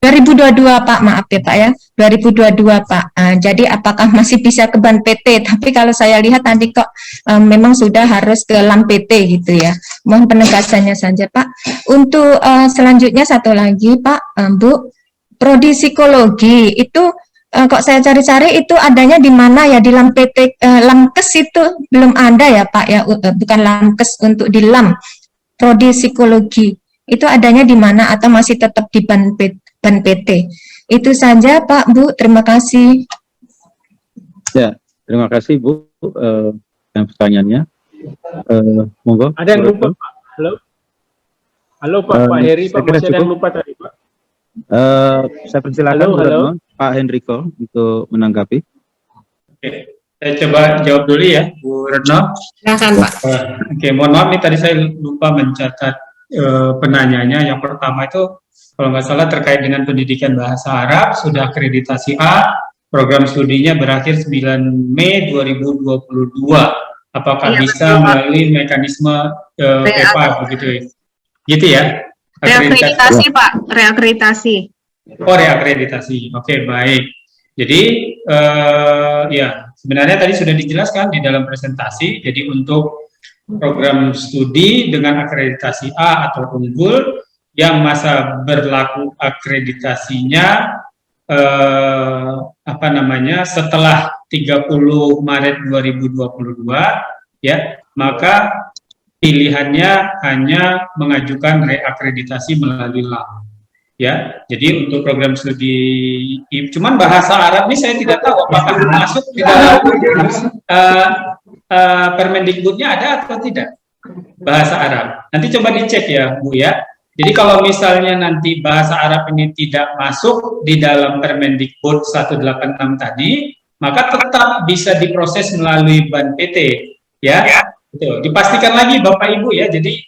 2022 Pak, maaf ya Pak ya, 2022 Pak. Jadi apakah masih bisa ke BAN PT? Tapi kalau saya lihat tadi kok memang sudah harus ke LAM PT gitu ya. Mohon penegasannya saja Pak. Untuk selanjutnya satu lagi Pak, Bu, prodi psikologi itu kok saya cari-cari itu adanya di mana ya, di LAM PT, LAMKes itu belum ada ya Pak ya, bukan LAMKes untuk di LAM. Prodi psikologi itu adanya di mana atau masih tetap di BAN PT? Itu saja Pak, Bu, terima kasih. Ya, terima kasih Bu yang pertanyaannya. Monggo. Ada yang lupa Pak? Halo Pak, Pak Heri Pak, masih ada yang lupa tadi Pak? Saya persilakan Pak Hendriko untuk menanggapi. Oke, saya coba jawab dulu ya Bu Retno. Silakan Pak. Oke, mohon maaf nih tadi saya lupa mencatat penanyanya. Yang pertama itu kalau nggak salah terkait dengan pendidikan bahasa Arab, sudah akreditasi A, program studinya berakhir 9 Mei 2022. Apakah bisa melalui mekanisme PEPA begitu ya? Gitu ya? Reakreditasi Pak, reakreditasi. Oh, reakreditasi. Oke, baik. Jadi ya sebenarnya tadi sudah dijelaskan di dalam presentasi. Jadi untuk program studi dengan akreditasi A atau unggul yang masa berlaku akreditasinya setelah 30 Maret 2022 ya, maka pilihannya hanya mengajukan reakreditasi melalui LAM ya. Jadi untuk program studi cuman bahasa Arab ini saya tidak tahu apakah masuk di dalam Permendikbudnya ada atau tidak bahasa Arab. Nanti coba dicek ya Bu ya. Jadi kalau misalnya nanti bahasa Arab ini tidak masuk di dalam Permendikbud 186 tadi, maka tetap bisa diproses melalui BAN PT ya. Betul. Dipastikan lagi Bapak Ibu ya. Jadi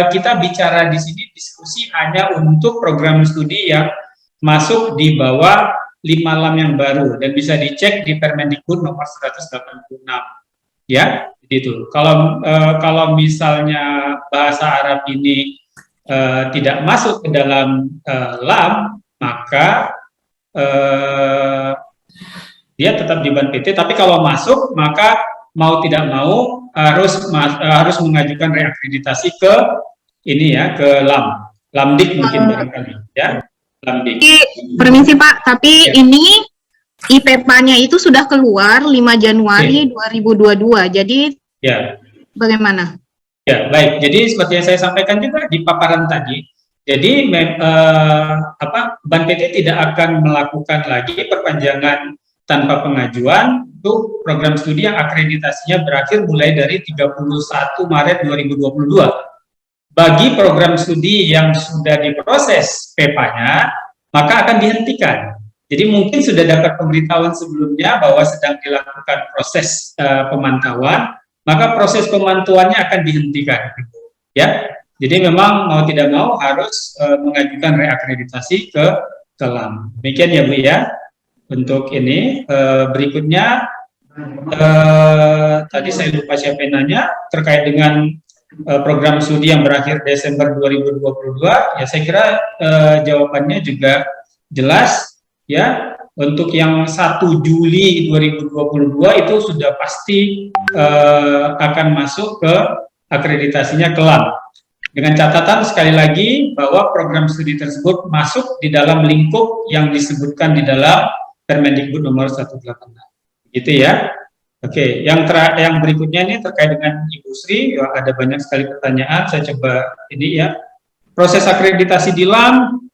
kita bicara di sini diskusi hanya untuk program studi yang masuk di bawah lam yang baru dan bisa dicek di Permendikbud nomor 186. Ya, gitu. Kalau misalnya bahasa Arab ini tidak masuk ke dalam lam, maka dia tetap di BAN PT. Tapi kalau masuk, maka mau tidak mau harus mengajukan reakreditasi ke ini ya, ke Lamdik mungkin barangkali ya. Lamdik. Permisi Pak, tapi ini IPPA-nya itu sudah keluar 5 Januari 2022. Jadi bagaimana? Ya, baik. Jadi seperti yang saya sampaikan juga di paparan tadi, jadi BAN PT tidak akan melakukan lagi perpanjangan tanpa pengajuan untuk program studi yang akreditasinya berakhir mulai dari 31 Maret 2022. Bagi program studi yang sudah diproses PEPA-nya, maka akan dihentikan. Jadi mungkin sudah dapat pemberitahuan sebelumnya bahwa sedang dilakukan proses pemantauan, maka proses pemantauannya akan dihentikan. Ya, jadi memang mau tidak mau harus mengajukan reakreditasi ke LAM. Demikian ya Bu ya. Untuk ini berikutnya tadi saya lupa siapa yang nanya terkait dengan program studi yang berakhir Desember 2022. Ya saya kira jawabannya juga jelas ya. Untuk yang 1 Juli 2022 itu sudah pasti akan masuk ke akreditasinya ke LAM. Dengan catatan sekali lagi bahwa program studi tersebut masuk di dalam lingkup yang disebutkan di dalam Permendikbud nomor 186. Gitu ya. Oke, yang berikutnya ini terkait dengan Ibu Sri, ya, ada banyak sekali pertanyaan, saya coba ini ya. Proses akreditasi di LAM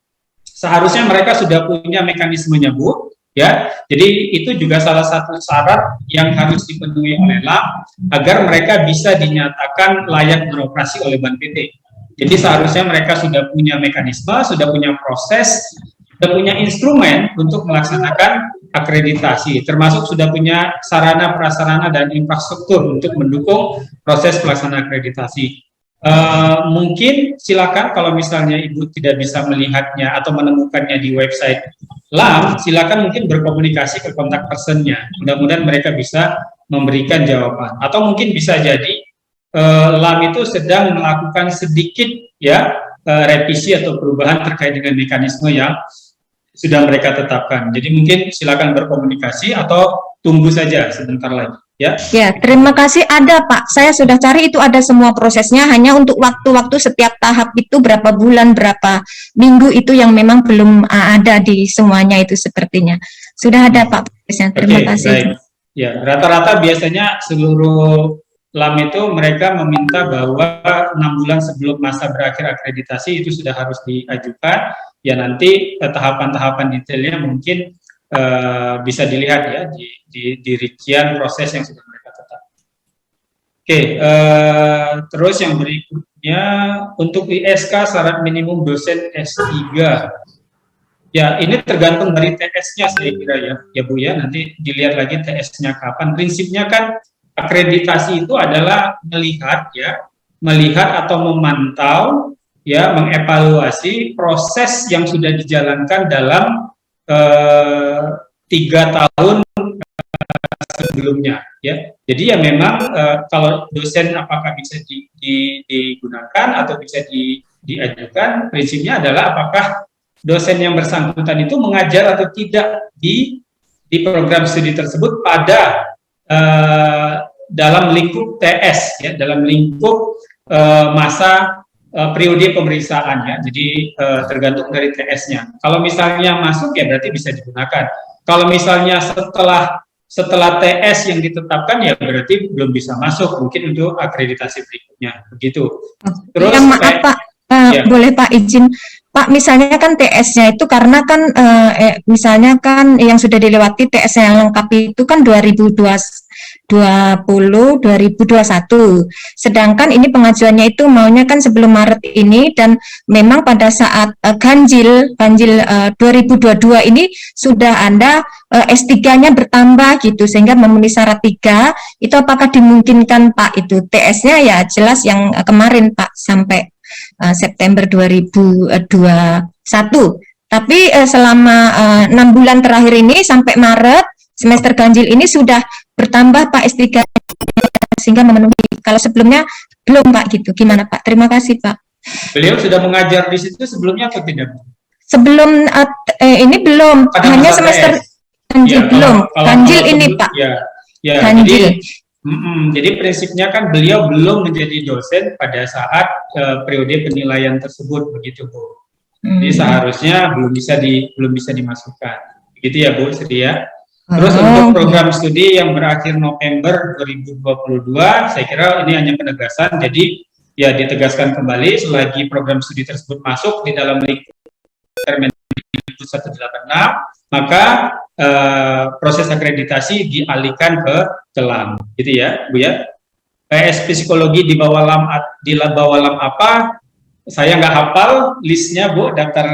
seharusnya mereka sudah punya mekanismenya Bu, ya. Jadi itu juga salah satu syarat yang harus dipenuhi oleh LAM agar mereka bisa dinyatakan layak beroperasi oleh BAN PT. Jadi seharusnya mereka sudah punya mekanisme, sudah punya proses, sudah punya instrumen untuk melaksanakan akreditasi, termasuk sudah punya sarana prasarana dan infrastruktur untuk mendukung proses pelaksanaan akreditasi. Mungkin silakan kalau misalnya Ibu tidak bisa melihatnya atau menemukannya di website LAM, silakan mungkin berkomunikasi ke kontak personnya. Mudah-mudahan mereka bisa memberikan jawaban. Atau mungkin bisa jadi LAM itu sedang melakukan sedikit ya revisi atau perubahan terkait dengan mekanisme yang sudah mereka tetapkan. Jadi mungkin silakan berkomunikasi atau tunggu saja sebentar lagi. Ya. Ya, terima kasih. Ada Pak, saya sudah cari itu ada semua prosesnya. Hanya untuk waktu-waktu setiap tahap itu berapa bulan, berapa minggu itu yang memang belum ada di semuanya itu sepertinya. Sudah ada Pak prosesnya. Terima kasih. Baik. Ya, rata-rata biasanya seluruh LAM itu mereka meminta bahwa 6 bulan sebelum masa berakhir akreditasi itu sudah harus diajukan. Ya nanti tahapan-tahapan detailnya mungkin bisa dilihat ya di rincian proses yang sudah mereka tetapkan. Oke, terus yang berikutnya untuk ISK syarat minimum dosen S3. Ya ini tergantung dari TS-nya saya kira ya Bu ya, nanti dilihat lagi TS-nya kapan. Prinsipnya kan akreditasi itu adalah melihat atau memantau ya, mengevaluasi proses yang sudah dijalankan dalam 3 tahun sebelumnya ya. Jadi ya memang kalau dosen apakah bisa digunakan atau bisa diajukan, prinsipnya adalah apakah dosen yang bersangkutan itu mengajar atau tidak di program studi tersebut pada dalam lingkup TS ya, dalam lingkup masa periode pemeriksaan ya, jadi tergantung dari TS-nya. Kalau misalnya masuk ya berarti bisa digunakan. Kalau misalnya setelah TS yang ditetapkan ya berarti belum bisa masuk, mungkin untuk akreditasi berikutnya begitu. Terus ya, maaf Pak, boleh Pak izin Pak, misalnya kan TS-nya itu karena kan misalnya kan yang sudah dilewati TS yang lengkap itu kan 2021, sedangkan ini pengajuannya itu maunya kan sebelum Maret ini, dan memang pada saat ganjil 2022 ini sudah Anda S3-nya bertambah gitu sehingga memenuhi syarat 3, itu apakah dimungkinkan Pak itu TS-nya ya jelas yang kemarin Pak sampai September 2021, Tapi selama 6 bulan terakhir ini sampai Maret semester ganjil ini sudah bertambah Pak S3 sehingga memenuhi. Kalau sebelumnya belum Pak gitu. Gimana Pak? Terima kasih Pak. Beliau sudah mengajar di situ sebelumnya atau tidak? Sebelum ini belum, Pada hanya masa semester TS. ganjil Ya, belum. Ganjil ini sebelum- Pak. Ya, Ganjil. jadi prinsipnya kan beliau belum menjadi dosen pada saat periode penilaian tersebut, begitu Bu. Jadi seharusnya belum bisa dimasukkan, begitu ya Bu Sri ya. Terus untuk program studi yang berakhir November 2022, saya kira ini hanya penegasan. Jadi ya ditegaskan kembali selagi program studi tersebut masuk di dalam lingkup Permendikbud 186, maka proses akreditasi dialihkan ke LAM, gitu ya, Bu ya. PS psikologi di bawah LAM apa? Saya nggak hafal listnya Bu, daftar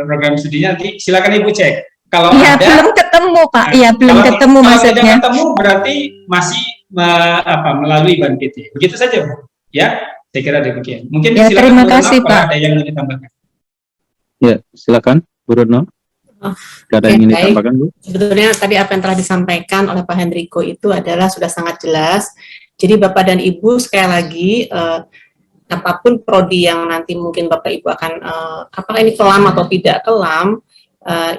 program studinya nanti silakan Ibu cek. Kalau Iya, ada, belum ketemu Pak. Iya, belum ketemu kalau maksudnya. tidak ketemu berarti masih melalui BANPT. Begitu saja Bu. Ya, saya kira demikian. Mungkin Ya, silakan terima Bu Retno, kasih, kalau Pak. ada yang ingin ditambahkan. Ya, silakan Bu Retno. Ada yang ingin baik. ditambahkan Bu? Sebetulnya tadi apa yang telah disampaikan oleh Pak Hendriko itu adalah sudah sangat jelas. Jadi Bapak dan Ibu sekali lagi apapun prodi yang nanti mungkin Bapak Ibu akan apakah ini kelam atau tidak kelam,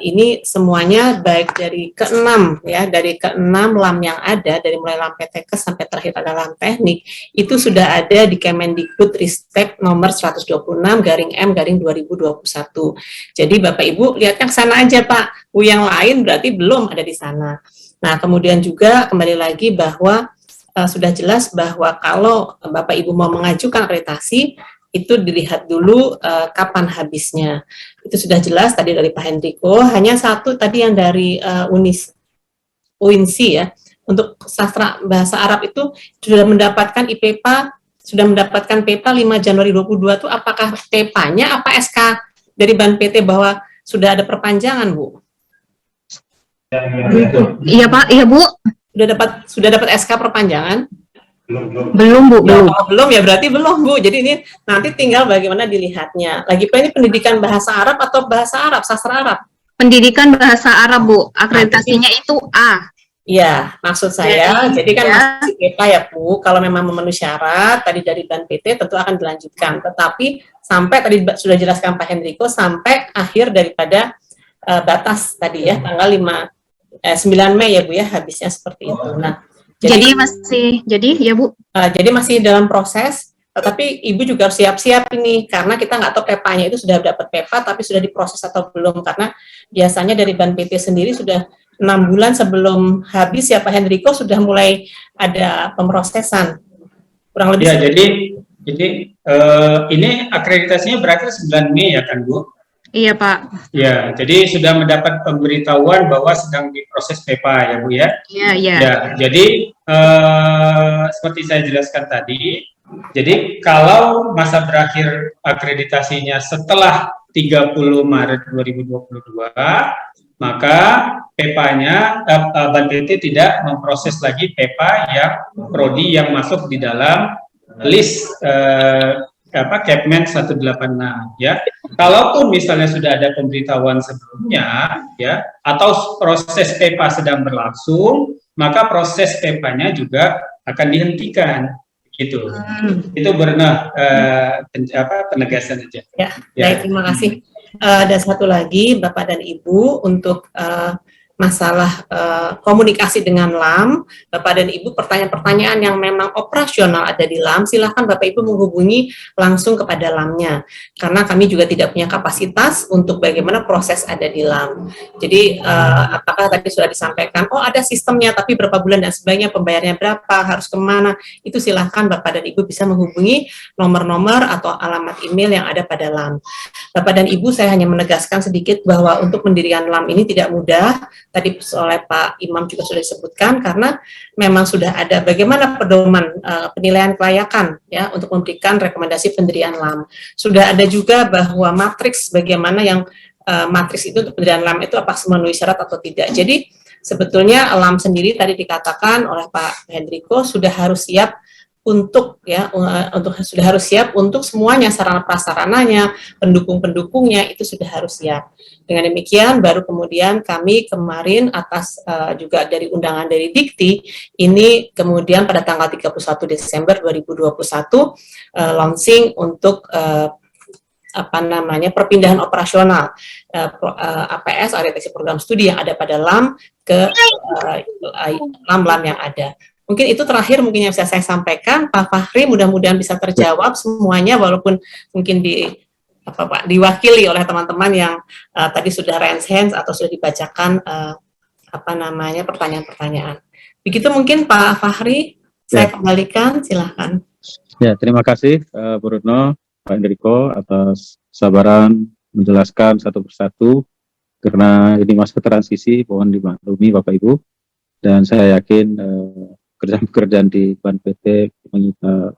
ini semuanya baik dari ke-6 ya, dari ke-6 LAM yang ada, dari mulai LAM PTKes sampai terakhir ada LAM teknik, itu sudah ada di Kemendikbud Ristek nomor 126/M/2021. Jadi Bapak Ibu lihatnya ke sana aja Pak, yang lain berarti belum ada di sana. Nah kemudian juga kembali lagi bahwa sudah jelas bahwa kalau Bapak Ibu mau mengajukan akreditasi, itu dilihat dulu kapan habisnya. Itu sudah jelas tadi dari Pak Hendriko. Hanya satu tadi yang dari UINSI ya, untuk sastra bahasa Arab itu sudah mendapatkan IPPA, sudah mendapatkan PEPA 5 Januari 22 itu apakah PEPA-nya apa SK dari BANPT bahwa sudah ada perpanjangan Bu? Iya Pak, iya Bu. Sudah dapat SK perpanjangan? Belum Bu, belum. Ya, belum ya berarti belum Bu. Jadi ini nanti tinggal bagaimana dilihatnya. Lagi pula ini pendidikan bahasa Arab atau bahasa Arab, sastra Arab? Pendidikan bahasa Arab Bu, akreditasinya itu A. Ya, maksud saya, jadi kan masih PEPA ya Bu, kalau memang memenuhi syarat tadi dari BANPT tentu akan dilanjutkan. Tetapi sampai tadi sudah jelaskan Pak Hendriko, sampai akhir daripada batas tadi ya, tanggal 9 Mei ya Bu ya, habisnya seperti itu. Nah, jadi ya Bu. Jadi masih dalam proses, tetapi Ibu juga harus siap-siap ini, karena kita nggak tahu PEPA-nya itu sudah dapat PEPA, tapi sudah diproses atau belum, karena biasanya dari BANPT sendiri sudah 6 bulan sebelum habis ya Pak Hendriko sudah mulai ada pemrosesan. Kurang lebih. Ya, jadi ini akreditasinya berakhir 9 Mei ya kan Bu? Iya Pak. Ya, jadi sudah mendapat pemberitahuan bahwa sedang diproses PEPA ya Bu ya? Iya, iya. Ya, jadi seperti saya jelaskan tadi, jadi kalau masa berakhir akreditasinya setelah 30 Maret 2022, maka PEPA-nya, BANPT tidak memproses lagi PEPA yang prodi yang masuk di dalam list Kepmen 186 ya. Kalaupun misalnya sudah ada pemberitahuan sebelumnya ya, atau proses PEPA sedang berlangsung, maka proses PEPA-nya juga akan dihentikan gitu. Itu benar penegasan aja. Ya, baik, terima kasih. Ada satu lagi Bapak dan Ibu untuk masalah komunikasi dengan LAM, Bapak dan Ibu pertanyaan-pertanyaan yang memang operasional ada di LAM, silahkan Bapak Ibu menghubungi langsung kepada LAM-nya, karena kami juga tidak punya kapasitas untuk bagaimana proses ada di LAM. Jadi apakah tadi sudah disampaikan, oh ada sistemnya tapi berapa bulan dan sebagainya, pembayarannya berapa, harus kemana, itu silahkan Bapak dan Ibu bisa menghubungi nomor-nomor atau alamat email yang ada pada LAM. Bapak dan Ibu, saya hanya menegaskan sedikit bahwa untuk pendirian LAM ini tidak mudah. Tadi oleh Pak Imam juga sudah disebutkan, karena memang sudah ada bagaimana pedoman penilaian kelayakan ya untuk memberikan rekomendasi pendirian LAM. Sudah ada juga bahwa matriks bagaimana yang matriks itu untuk pendirian LAM itu apakah memenuhi syarat atau tidak. Jadi sebetulnya LAM sendiri tadi dikatakan oleh Pak Hendriko sudah harus siap untuk sudah harus siap untuk semuanya, sarana prasarananya, pendukung-pendukungnya itu sudah harus siap. Dengan demikian baru kemudian kami kemarin atas juga dari undangan dari Dikti ini kemudian pada tanggal 31 Desember 2021 launching untuk perpindahan operasional APS, orientasi program studi yang ada pada LAM ke LAM-LAM yang ada. Mungkin itu terakhir mungkin yang bisa saya sampaikan, Pak Fahri, mudah-mudahan bisa terjawab semuanya walaupun mungkin diwakili oleh teman-teman yang tadi sudah raise hands atau sudah dibacakan pertanyaan-pertanyaan. Begitu mungkin Pak Fahri, saya kembalikan, silahkan. Ya, terima kasih Bu Retno, Pak Enrico atas kesabaran menjelaskan satu persatu karena ini masa transisi, mohon dimaklumi Bapak Ibu, dan saya yakin pekerjaan-pekerjaan di BAN PT menyita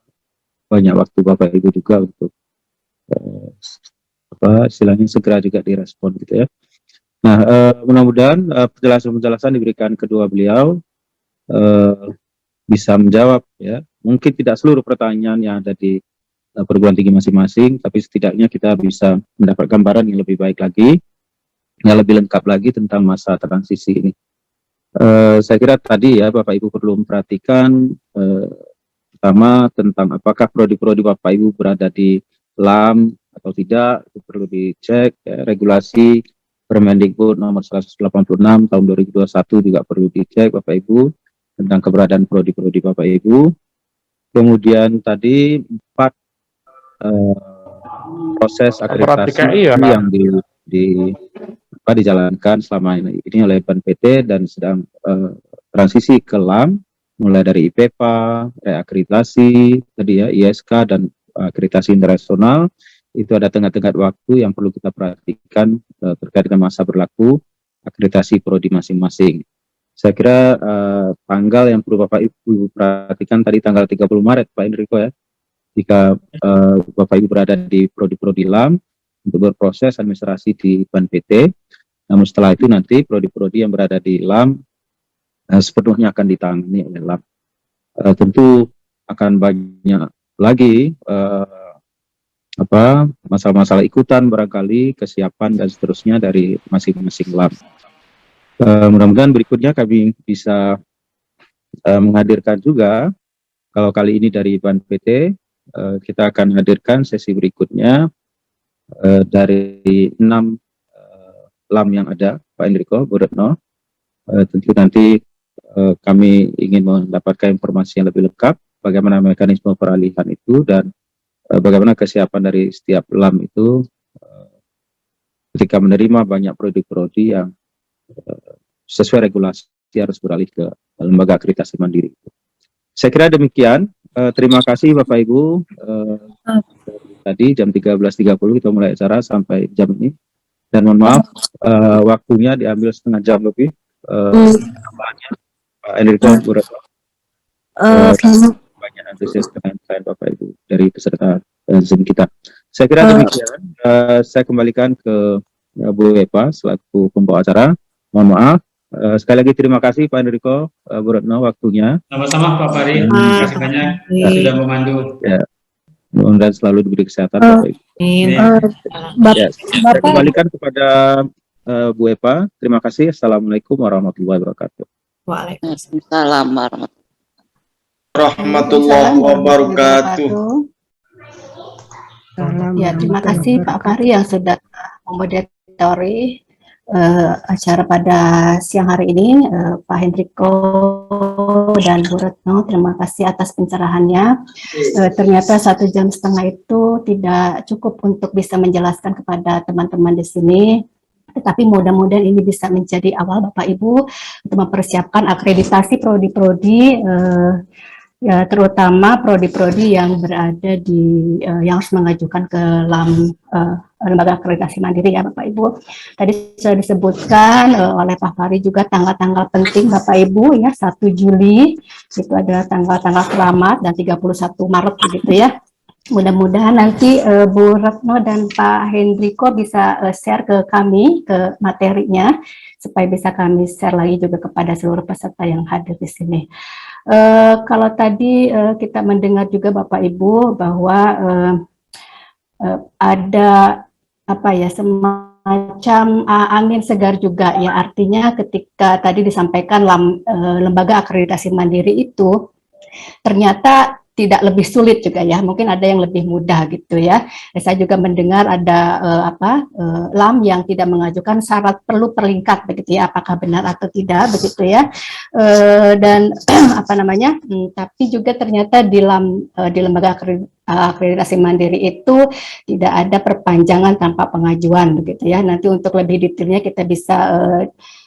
banyak waktu Bapak Ibu juga untuk istilahnya segera juga direspon gitu ya. Nah, mudah-mudahan penjelasan-penjelasan diberikan kedua beliau bisa menjawab ya. Mungkin tidak seluruh pertanyaan yang ada di perguruan tinggi masing-masing, tapi setidaknya kita bisa mendapat gambaran yang lebih baik lagi, yang lebih lengkap lagi tentang masa transisi ini. Saya kira tadi ya Bapak Ibu perlu memperhatikan pertama tentang apakah prodi-prodi Bapak Ibu berada di LAM atau tidak, itu perlu dicek ya, regulasi Permendikbud nomor 186 tahun 2021 juga perlu dicek Bapak Ibu tentang keberadaan prodi-prodi Bapak Ibu. Kemudian tadi 4 proses akreditasi yang dijalankan selama ini oleh BAN PT dan sedang transisi ke LAM, mulai dari IPEPA, reakreditasi, tadi ya ISK dan akreditasi internasional. Itu ada tenggat-tenggat waktu yang perlu kita perhatikan terkait dengan masa berlaku akreditasi prodi masing-masing. Saya kira tanggal yang perlu Bapak Ibu perhatikan tadi tanggal 30 Maret Pak Enrico ya, jika Bapak Ibu berada di prodi-prodi LAM untuk berproses administrasi di BAN PT. Namun setelah itu nanti prodi-prodi yang berada di LAM sepenuhnya akan ditangani oleh LAM. Tentu akan banyak lagi masalah-masalah ikutan barangkali, kesiapan dan seterusnya dari masing-masing LAM. Mudah-mudahan berikutnya kami bisa menghadirkan juga, kalau kali ini dari BAN PT, kita akan hadirkan sesi berikutnya dari 6 LAM yang ada, Pak Enrico, Bu Retno. Tentu nanti kami ingin mendapatkan informasi yang lebih lengkap, bagaimana mekanisme peralihan itu dan bagaimana kesiapan dari setiap LAM itu ketika menerima banyak prodi-prodi yang sesuai regulasi harus beralih ke lembaga akreditasi mandiri. Saya kira demikian. Terima kasih Bapak Ibu. Tadi jam 13.30 kita mulai acara sampai jam ini. Dan mohon maaf waktunya diambil setengah jam lebih. Pak Enrico, Bu Retno. Banyak antusias dengan Bapak Ibu dari peserta Zoom kita. Saya kira demikian. Saya kembalikan ke Bu Epa selaku pembawa acara. Mohon maaf. Sekali lagi terima kasih Pak Enrico, Bu Retno waktunya. Sama-sama Pak Fahri, terima kasih banyak sudah memandu. Ya. Mudah-mudahan selalu diberi kesehatan Bapak Ibu. Saya kembalikan kepada Bu Epa. Terima kasih. Assalamualaikum warahmatullahi wabarakatuh. Waalaikumsalam warahmatullahi wabarakatuh. Ya, terima kasih Pak Fahri yang sudah memoderatori acara pada siang hari ini. Pak Hendriko dan Bu Retno, terima kasih atas pencerahannya. Ternyata 1,5 jam itu tidak cukup untuk bisa menjelaskan kepada teman-teman di sini. Tetapi mudah-mudahan ini bisa menjadi awal Bapak Ibu untuk mempersiapkan akreditasi prodi-prodi, ya, terutama prodi-prodi yang berada di yang harus mengajukan ke LAM, lembaga akreditasi mandiri ya Bapak Ibu. Tadi sudah disebutkan oleh Pak Fahri juga tanggal-tanggal penting Bapak Ibu ya, 1 Juli itu adalah tanggal-tanggal selamat dan 31 Maret begitu ya. Mudah-mudahan nanti Bu Retno dan Pak Hendriko bisa share ke kami ke materinya supaya bisa kami share lagi juga kepada seluruh peserta yang hadir di sini. Kalau tadi kita mendengar juga Bapak Ibu bahwa ada apa ya, semacam angin segar juga ya, artinya ketika tadi disampaikan lembaga akreditasi mandiri itu ternyata tidak lebih sulit juga ya, mungkin ada yang lebih mudah gitu ya. Saya juga mendengar ada LAM yang tidak mengajukan syarat perlu perlingkat begitu ya, apakah benar atau tidak begitu ya. Dan tapi juga ternyata di lembaga akreditasi mandiri itu tidak ada perpanjangan tanpa pengajuan begitu ya. Nanti untuk lebih detailnya kita bisa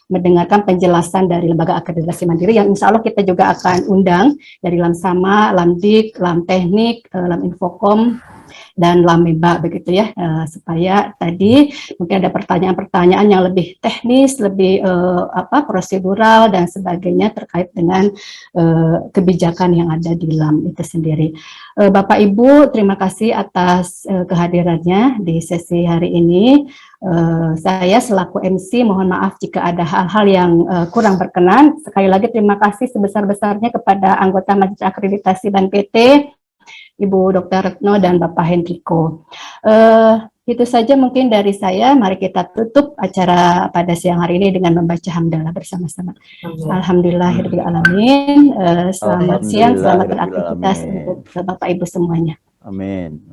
mendengarkan penjelasan dari lembaga akreditasi mandiri yang insya Allah kita juga akan undang dari LAM-Sama, LAMDIK, LAM Teknik, LAM Infokom, dan LAM-Meba begitu ya, supaya tadi mungkin ada pertanyaan-pertanyaan yang lebih teknis, lebih prosedural dan sebagainya terkait dengan kebijakan yang ada di LAM itu sendiri. Bapak Ibu, terima kasih atas kehadirannya di sesi hari ini. Saya selaku MC mohon maaf jika ada hal-hal yang kurang berkenan. Sekali lagi terima kasih sebesar-besarnya kepada anggota Majelis Akreditasi dan PT, Ibu Dr. Retno dan Bapak Hendriko. Itu saja mungkin dari saya. Mari kita tutup acara pada siang hari ini dengan membaca hamdalah bersama-sama. Alhamdulillahirabbil alamin. Selamat siang, selamat beraktivitas untuk Bapak Ibu semuanya. Amin.